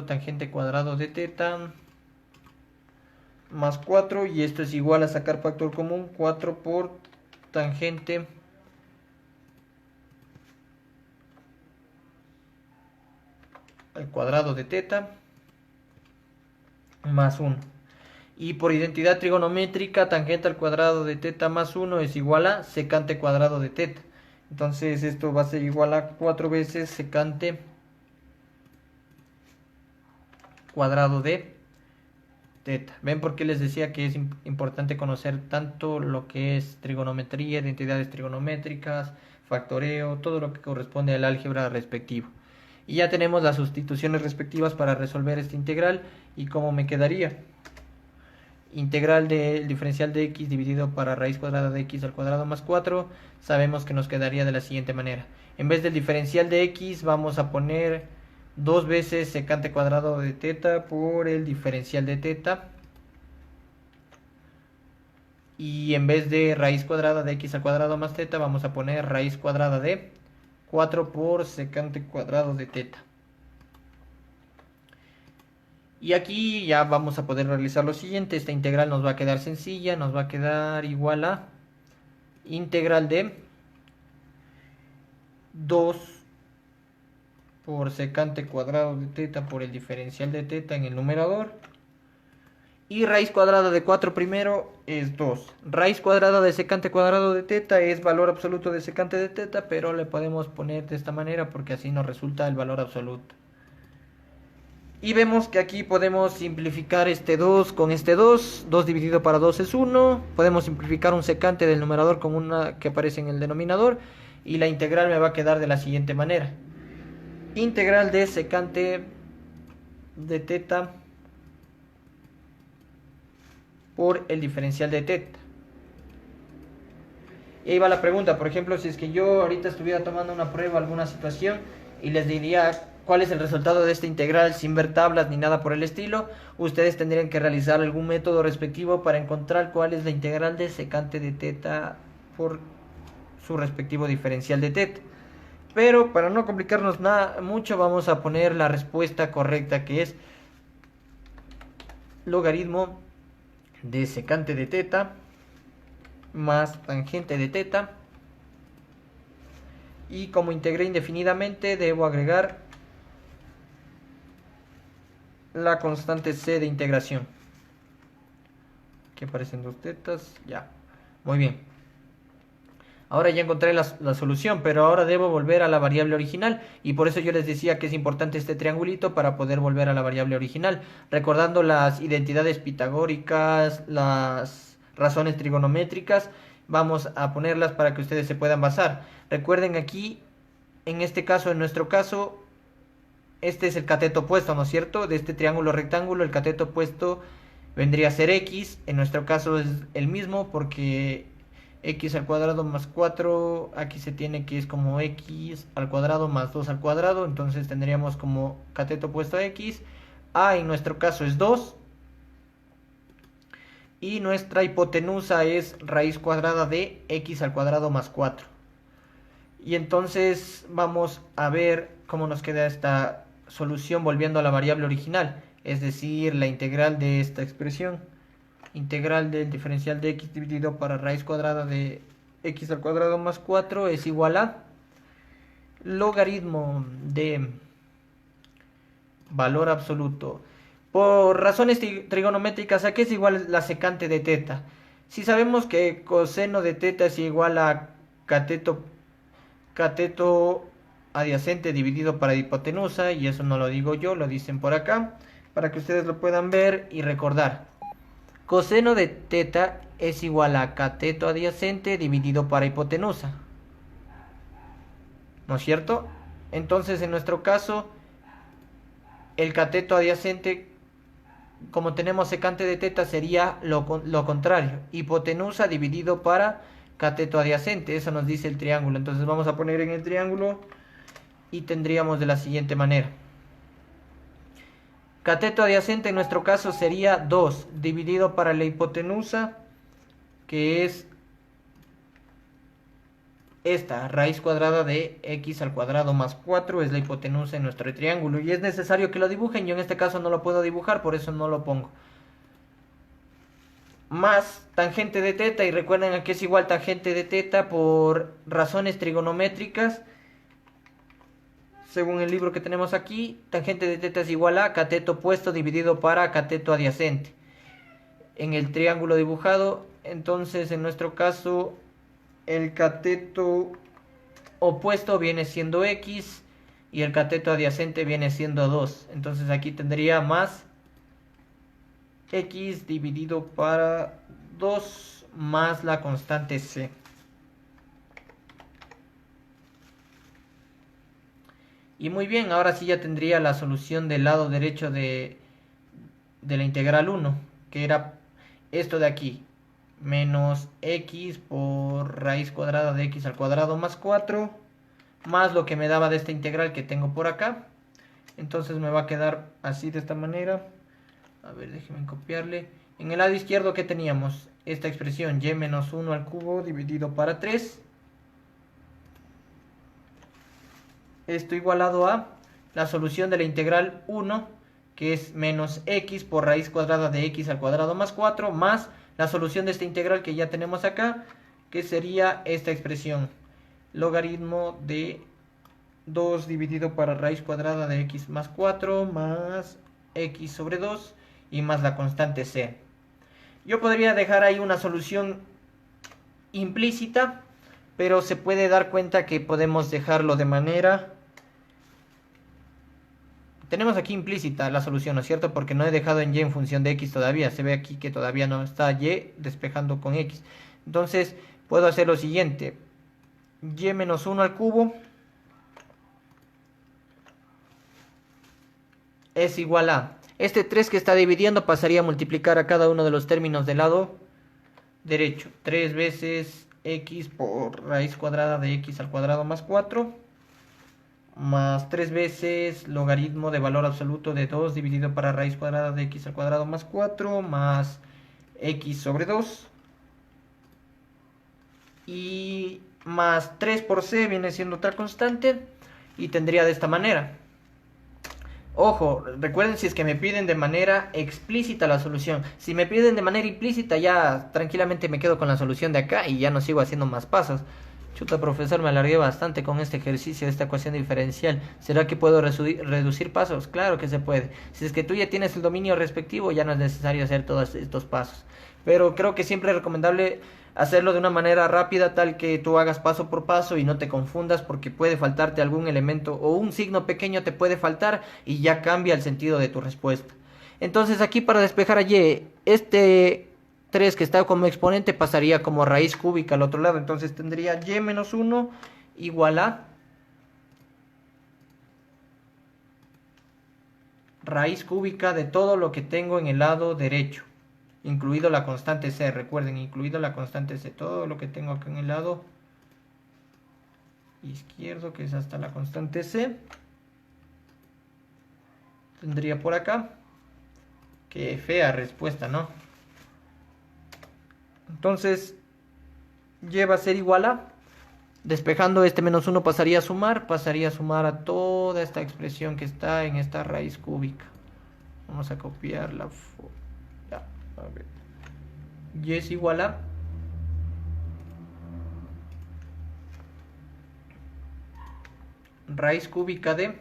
Speaker 1: Tangente cuadrado de teta más 4, y esto es igual a sacar factor común, 4 por tangente al cuadrado de teta más 1. Y por identidad trigonométrica, tangente al cuadrado de teta más 1 es igual a secante cuadrado de teta. Entonces esto va a ser igual a 4 veces secante cuadrado de teta. ¿Ven por qué les decía que es importante conocer tanto lo que es trigonometría, identidades trigonométricas, factoreo, todo lo que corresponde al álgebra respectivo? Y ya tenemos las sustituciones respectivas para resolver esta integral. ¿Y cómo me quedaría? Integral del diferencial de x dividido para raíz cuadrada de x al cuadrado más 4. Sabemos que nos quedaría de la siguiente manera. En vez del diferencial de x vamos a poner 2 veces secante cuadrado de teta por el diferencial de teta. Y en vez de raíz cuadrada de x al cuadrado más teta vamos a poner raíz cuadrada de 4 por secante cuadrado de teta. Y aquí ya vamos a poder realizar lo siguiente. Esta integral nos va a quedar sencilla. Nos va a quedar igual a integral de 2 por secante cuadrado de teta por el diferencial de teta en el numerador. Y raíz cuadrada de 4 primero es 2. Raíz cuadrada de secante cuadrado de teta es valor absoluto de secante de teta, pero le podemos poner de esta manera porque así nos resulta el valor absoluto. Y vemos que aquí podemos simplificar este 2 con este 2. 2 dividido para 2 es 1. Podemos simplificar un secante del numerador con una que aparece en el denominador. Y la integral me va a quedar de la siguiente manera. Integral de secante de teta por el diferencial de teta. Y ahí va la pregunta. Por ejemplo, si es que yo ahorita estuviera tomando una prueba, alguna situación, y les diría cuál es el resultado de esta integral sin ver tablas ni nada por el estilo, ustedes tendrían que realizar algún método respectivo para encontrar cuál es la integral de secante de teta por su respectivo diferencial de teta. Pero para no complicarnos nada mucho, vamos a poner la respuesta correcta, que es logaritmo de secante de teta más tangente de teta. Y como integré indefinidamente, debo agregar la constante c de integración. Aquí aparecen 2 tetas. Ya. Muy bien. Ahora ya encontré la solución, pero ahora debo volver a la variable original. Y por eso yo les decía que es importante este triangulito para poder volver a la variable original. Recordando las identidades pitagóricas, las razones trigonométricas, vamos a ponerlas para que ustedes se puedan basar. Recuerden aquí, en este caso, en nuestro caso, este es el cateto opuesto, ¿no es cierto? De este triángulo rectángulo, el cateto opuesto vendría a ser x. En nuestro caso es el mismo porque x al cuadrado más 4, aquí se tiene que es como x al cuadrado más 2 al cuadrado. Entonces tendríamos como cateto opuesto a x. A en nuestro caso es 2. Y nuestra hipotenusa es raíz cuadrada de x al cuadrado más 4. Y entonces vamos a ver cómo nos queda esta solución volviendo a la variable original, es decir, la integral de esta expresión. Integral del diferencial de x dividido para raíz cuadrada de x al cuadrado más 4 es igual a logaritmo de valor absoluto. Por razones trigonométricas, ¿a qué es igual la secante de teta? Si sabemos que coseno de teta es igual a cateto adyacente dividido para hipotenusa, y eso no lo digo yo, lo dicen por acá, para que ustedes lo puedan ver y recordar. Coseno de teta es igual a cateto adyacente dividido para hipotenusa, ¿no es cierto? Entonces en nuestro caso el cateto adyacente, como tenemos secante de teta, sería lo contrario, hipotenusa dividido para cateto adyacente. Eso nos dice el triángulo. Entonces vamos a poner en el triángulo y tendríamos de la siguiente manera. Cateto adyacente en nuestro caso sería 2 dividido para la hipotenusa, que es esta, raíz cuadrada de x al cuadrado más 4, es la hipotenusa en nuestro triángulo. Y es necesario que lo dibujen. Yo en este caso no lo puedo dibujar, por eso no lo pongo. más tangente de θ, y recuerden a qué es igual tangente de θ por razones trigonométricas. Según el libro que tenemos aquí, tangente de θ es igual a cateto opuesto dividido para cateto adyacente. En el triángulo dibujado, entonces en nuestro caso, el cateto opuesto viene siendo x y el cateto adyacente viene siendo 2. Entonces aquí tendría más x dividido para 2 más la constante c. Y muy bien, ahora sí ya tendría la solución del lado derecho de la integral 1, que era esto de aquí, menos x por raíz cuadrada de x al cuadrado más 4, más lo que me daba de esta integral que tengo por acá. Entonces me va a quedar así, de esta manera. A ver, déjenme copiarle. En el lado izquierdo, ¿qué teníamos? Esta expresión, y menos 1 al cubo dividido para 3. Esto igualado a la solución de la integral 1, que es menos x por raíz cuadrada de x al cuadrado más 4, más la solución de esta integral que ya tenemos acá, que sería esta expresión, logaritmo de 2 dividido para raíz cuadrada de x más 4, más x sobre 2, y más la constante c. Yo podría dejar ahí una solución implícita, pero se puede dar cuenta que podemos dejarlo de manera... Tenemos aquí implícita la solución, ¿no es cierto? Porque no he dejado en y en función de x todavía. Se ve aquí que todavía no está y despejando con x. Entonces puedo hacer lo siguiente. Y menos 1 al cubo es igual a... Este 3 que está dividiendo pasaría a multiplicar a cada uno de los términos del lado derecho. 3 veces x por raíz cuadrada de x al cuadrado más 4, más 3 veces logaritmo de valor absoluto de 2 dividido para raíz cuadrada de x al cuadrado más 4, más x sobre 2, y más 3 por c viene siendo otra constante, y tendría de esta manera. Ojo, recuerden, si es que me piden de manera explícita la solución. Si me piden de manera implícita, ya tranquilamente me quedo con la solución de acá y ya no sigo haciendo más pasos. Chuta, profesor, me alargué bastante con este ejercicio de esta ecuación diferencial. ¿Será que puedo reducir pasos? Claro que se puede. Si es que tú ya tienes el dominio respectivo, ya no es necesario hacer todos estos pasos. Pero creo que siempre es recomendable hacerlo de una manera rápida, tal que tú hagas paso por paso y no te confundas, porque puede faltarte algún elemento o un signo pequeño te puede faltar y ya cambia el sentido de tu respuesta. Entonces aquí, para despejar a y, este 3 que está como exponente pasaría como raíz cúbica al otro lado. Entonces tendría y menos 1 igual a raíz cúbica de todo lo que tengo en el lado derecho, incluido la constante c. Recuerden, incluido la constante c, todo lo que tengo acá en el lado izquierdo, que es hasta la constante c, tendría por acá. Qué fea respuesta, ¿no? Entonces y va a ser igual a, despejando este menos 1 pasaría a sumar a toda esta expresión que está en esta raíz cúbica. Vamos a copiar la ya, a ver. Y es igual a raíz cúbica de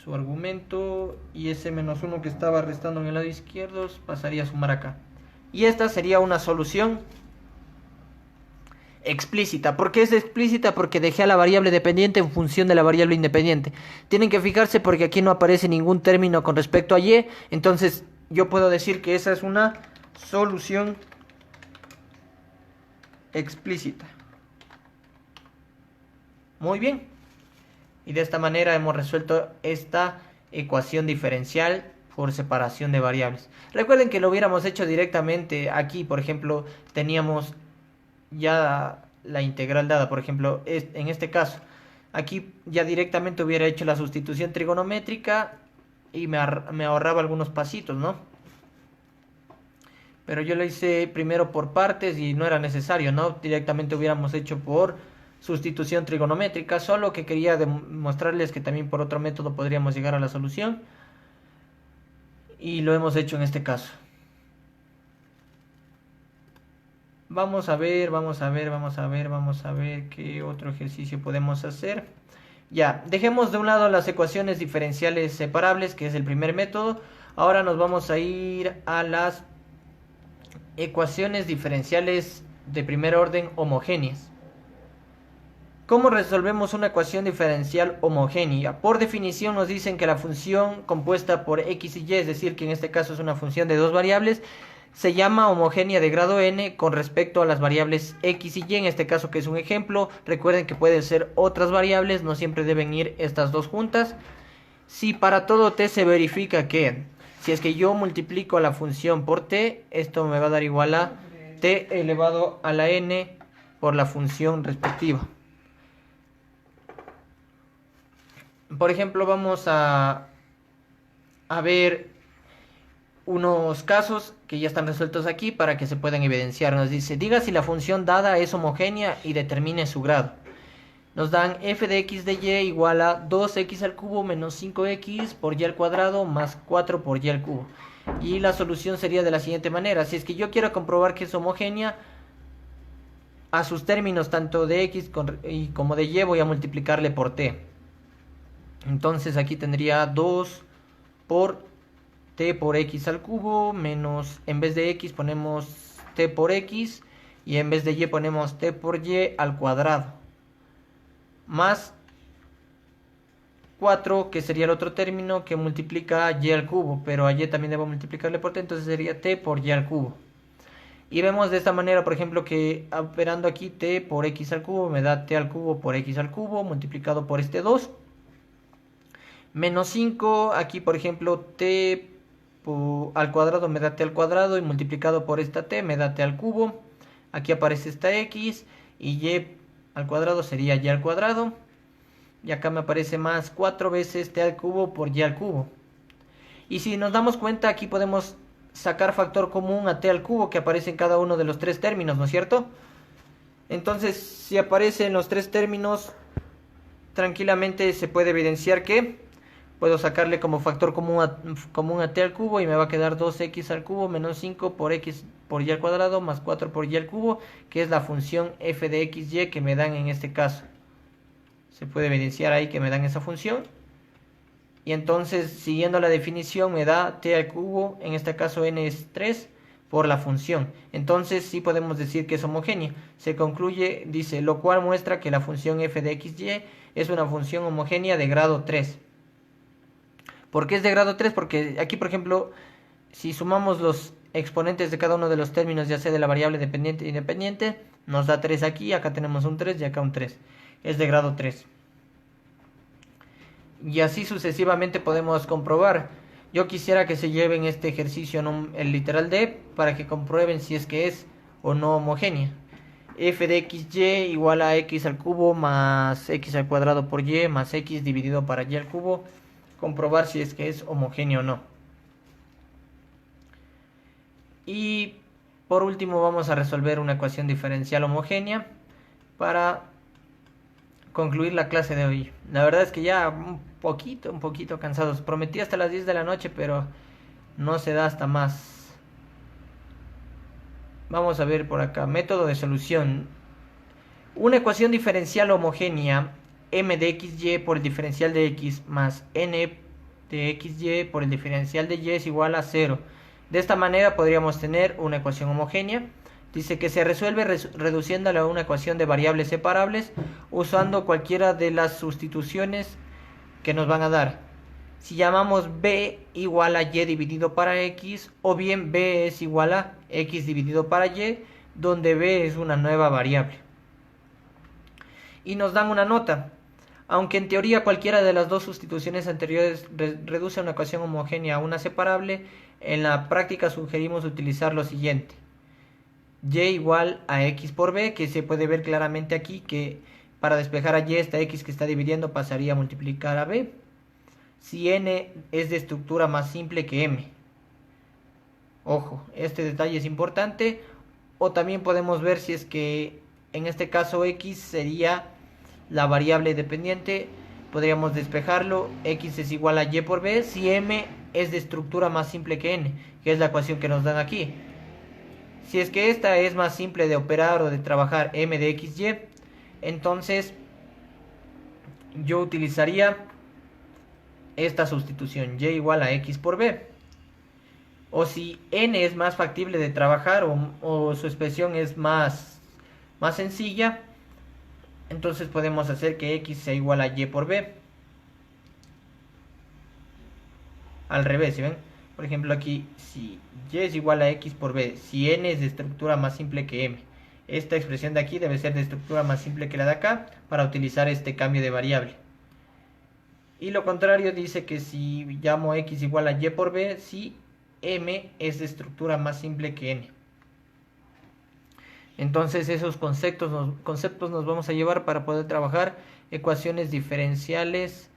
Speaker 1: su argumento, y ese menos 1 que estaba restando en el lado izquierdo pasaría a sumar acá. Y esta sería una solución explícita. ¿Por qué es explícita? Porque dejé a la variable dependiente en función de la variable independiente. Tienen que fijarse porque aquí no aparece ningún término con respecto a y. Entonces yo puedo decir que esa es una solución explícita. Muy bien. Y de esta manera hemos resuelto esta ecuación diferencial por separación de variables. Recuerden que lo hubiéramos hecho directamente aquí. Por ejemplo, teníamos ya la integral dada. Por ejemplo, en este caso, aquí ya directamente hubiera hecho la sustitución trigonométrica y me ahorraba algunos pasitos, ¿no? Pero yo lo hice primero por partes y no era necesario, ¿no? Directamente hubiéramos hecho por sustitución trigonométrica, solo que quería demostrarles que también por otro método podríamos llegar a la solución, y lo hemos hecho en este caso. Vamos a ver, vamos a ver, vamos a ver, vamos a ver qué otro ejercicio podemos hacer. Ya, dejemos de un lado las ecuaciones diferenciales separables, que es el primer método. Ahora nos vamos a ir a las ecuaciones diferenciales de primer orden homogéneas. ¿Cómo resolvemos una ecuación diferencial homogénea? Por definición nos dicen que la función compuesta por x y y, es decir, que en este caso es una función de dos variables, se llama homogénea de grado n con respecto a las variables x y y, en este caso que es un ejemplo. Recuerden que pueden ser otras variables, no siempre deben ir estas dos juntas. Si para todo t se verifica que, si es que yo multiplico la función por t, esto me va a dar igual a t elevado a la n por la función respectiva. Por ejemplo, vamos a ver unos casos que ya están resueltos aquí para que se puedan evidenciar. Nos dice, diga si la función dada es homogénea y determine su grado. Nos dan f de x de y igual a 2x al cubo menos 5x por y al cuadrado más 4 por y al cubo. Y la solución sería de la siguiente manera. Si es que yo quiero comprobar que es homogénea, a sus términos tanto de x como de y voy a multiplicarle por t. Entonces aquí tendría 2 por t por x al cubo menos, en vez de x ponemos t por x y en vez de y ponemos t por y al cuadrado, más 4, que sería el otro término que multiplica y al cubo, pero a y también debo multiplicarle por t, entonces sería t por y al cubo. Y vemos de esta manera, por ejemplo, que operando aquí t por x al cubo me da t al cubo por x al cubo multiplicado por este 2. Menos 5, aquí por ejemplo t al cuadrado me da t al cuadrado y multiplicado por esta t me da t al cubo. Aquí aparece esta x y y al cuadrado sería y al cuadrado. Y acá me aparece más 4 veces t al cubo por y al cubo. Y si nos damos cuenta, aquí podemos sacar factor común a t al cubo que aparece en cada uno de los tres términos, ¿no es cierto? Entonces, si aparece en los tres términos, tranquilamente se puede evidenciar que puedo sacarle como factor común a t al cubo y me va a quedar 2x al cubo menos 5 por x por y al cuadrado más 4 por y al cubo, que es la función f de xy que me dan en este caso. Se puede evidenciar ahí que me dan esa función. Y entonces, siguiendo la definición, me da t al cubo, en este caso n es 3, por la función. Entonces, sí podemos decir que es homogénea. Se concluye, dice, lo cual muestra que la función f de xy es una función homogénea de grado 3. ¿Por qué es de grado 3? Porque aquí, por ejemplo, si sumamos los exponentes de cada uno de los términos, ya sea de la variable dependiente e independiente, nos da 3 aquí, acá tenemos un 3 y acá un 3. Es de grado 3. Y así sucesivamente podemos comprobar. Yo quisiera que se lleven este ejercicio en el literal D para que comprueben si es que es o no homogénea. F de xy igual a x al cubo más x al cuadrado por y más x dividido para y al cubo. Comprobar si es que es homogéneo o no. Y por último vamos a resolver una ecuación diferencial homogénea para concluir la clase de hoy. La verdad es que ya un poquito cansados. Prometí hasta las 10 de la noche, pero no se da hasta más. Vamos a ver por acá. Método de solución. Una ecuación diferencial homogénea m de xy por el diferencial de x más n de xy por el diferencial de y es igual a 0. De esta manera podríamos tener una ecuación homogénea. Dice que se resuelve reduciéndola a una ecuación de variables separables usando cualquiera de las sustituciones que nos van a dar. Si llamamos b igual a y dividido para x, o bien b es igual a x dividido para y, donde b es una nueva variable. Y nos dan una nota. Aunque en teoría cualquiera de las dos sustituciones anteriores reduce una ecuación homogénea a una separable, en la práctica sugerimos utilizar lo siguiente. Y igual a x por b, que se puede ver claramente aquí que para despejar a y esta x que está dividiendo pasaría a multiplicar a b. Si n es de estructura más simple que m. Ojo, este detalle es importante. O también podemos ver si es que en este caso x sería la variable dependiente. Podríamos despejarlo. X es igual a y por b si m es de estructura más simple que n, que es la ecuación que nos dan aquí. Si es que esta es más simple de operar o de trabajar m de xy, entonces yo utilizaría esta sustitución, y igual a x por b. O si n es más factible de trabajar o su expresión es más sencilla, entonces podemos hacer que x sea igual a y por b. Al revés, ¿sí ven? Por ejemplo aquí, si y es igual a x por b, si n es de estructura más simple que m, esta expresión de aquí debe ser de estructura más simple que la de acá para utilizar este cambio de variable. Y lo contrario dice que si llamo x igual a y por b, si m es de estructura más simple que n. Entonces esos conceptos nos vamos a llevar para poder trabajar ecuaciones diferenciales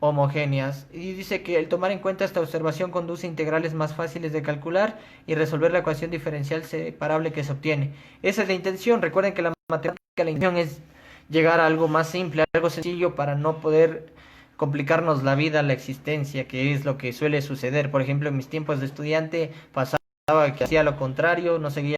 Speaker 1: homogéneas. Y dice que el tomar en cuenta esta observación conduce a integrales más fáciles de calcular y resolver la ecuación diferencial separable que se obtiene. Esa es la intención. Recuerden que la matemática, la intención es llegar a algo más simple, algo sencillo, para no poder complicarnos la vida, la existencia, que es lo que suele suceder. Por ejemplo, en mis tiempos de estudiante pasaba que hacía lo contrario, no seguía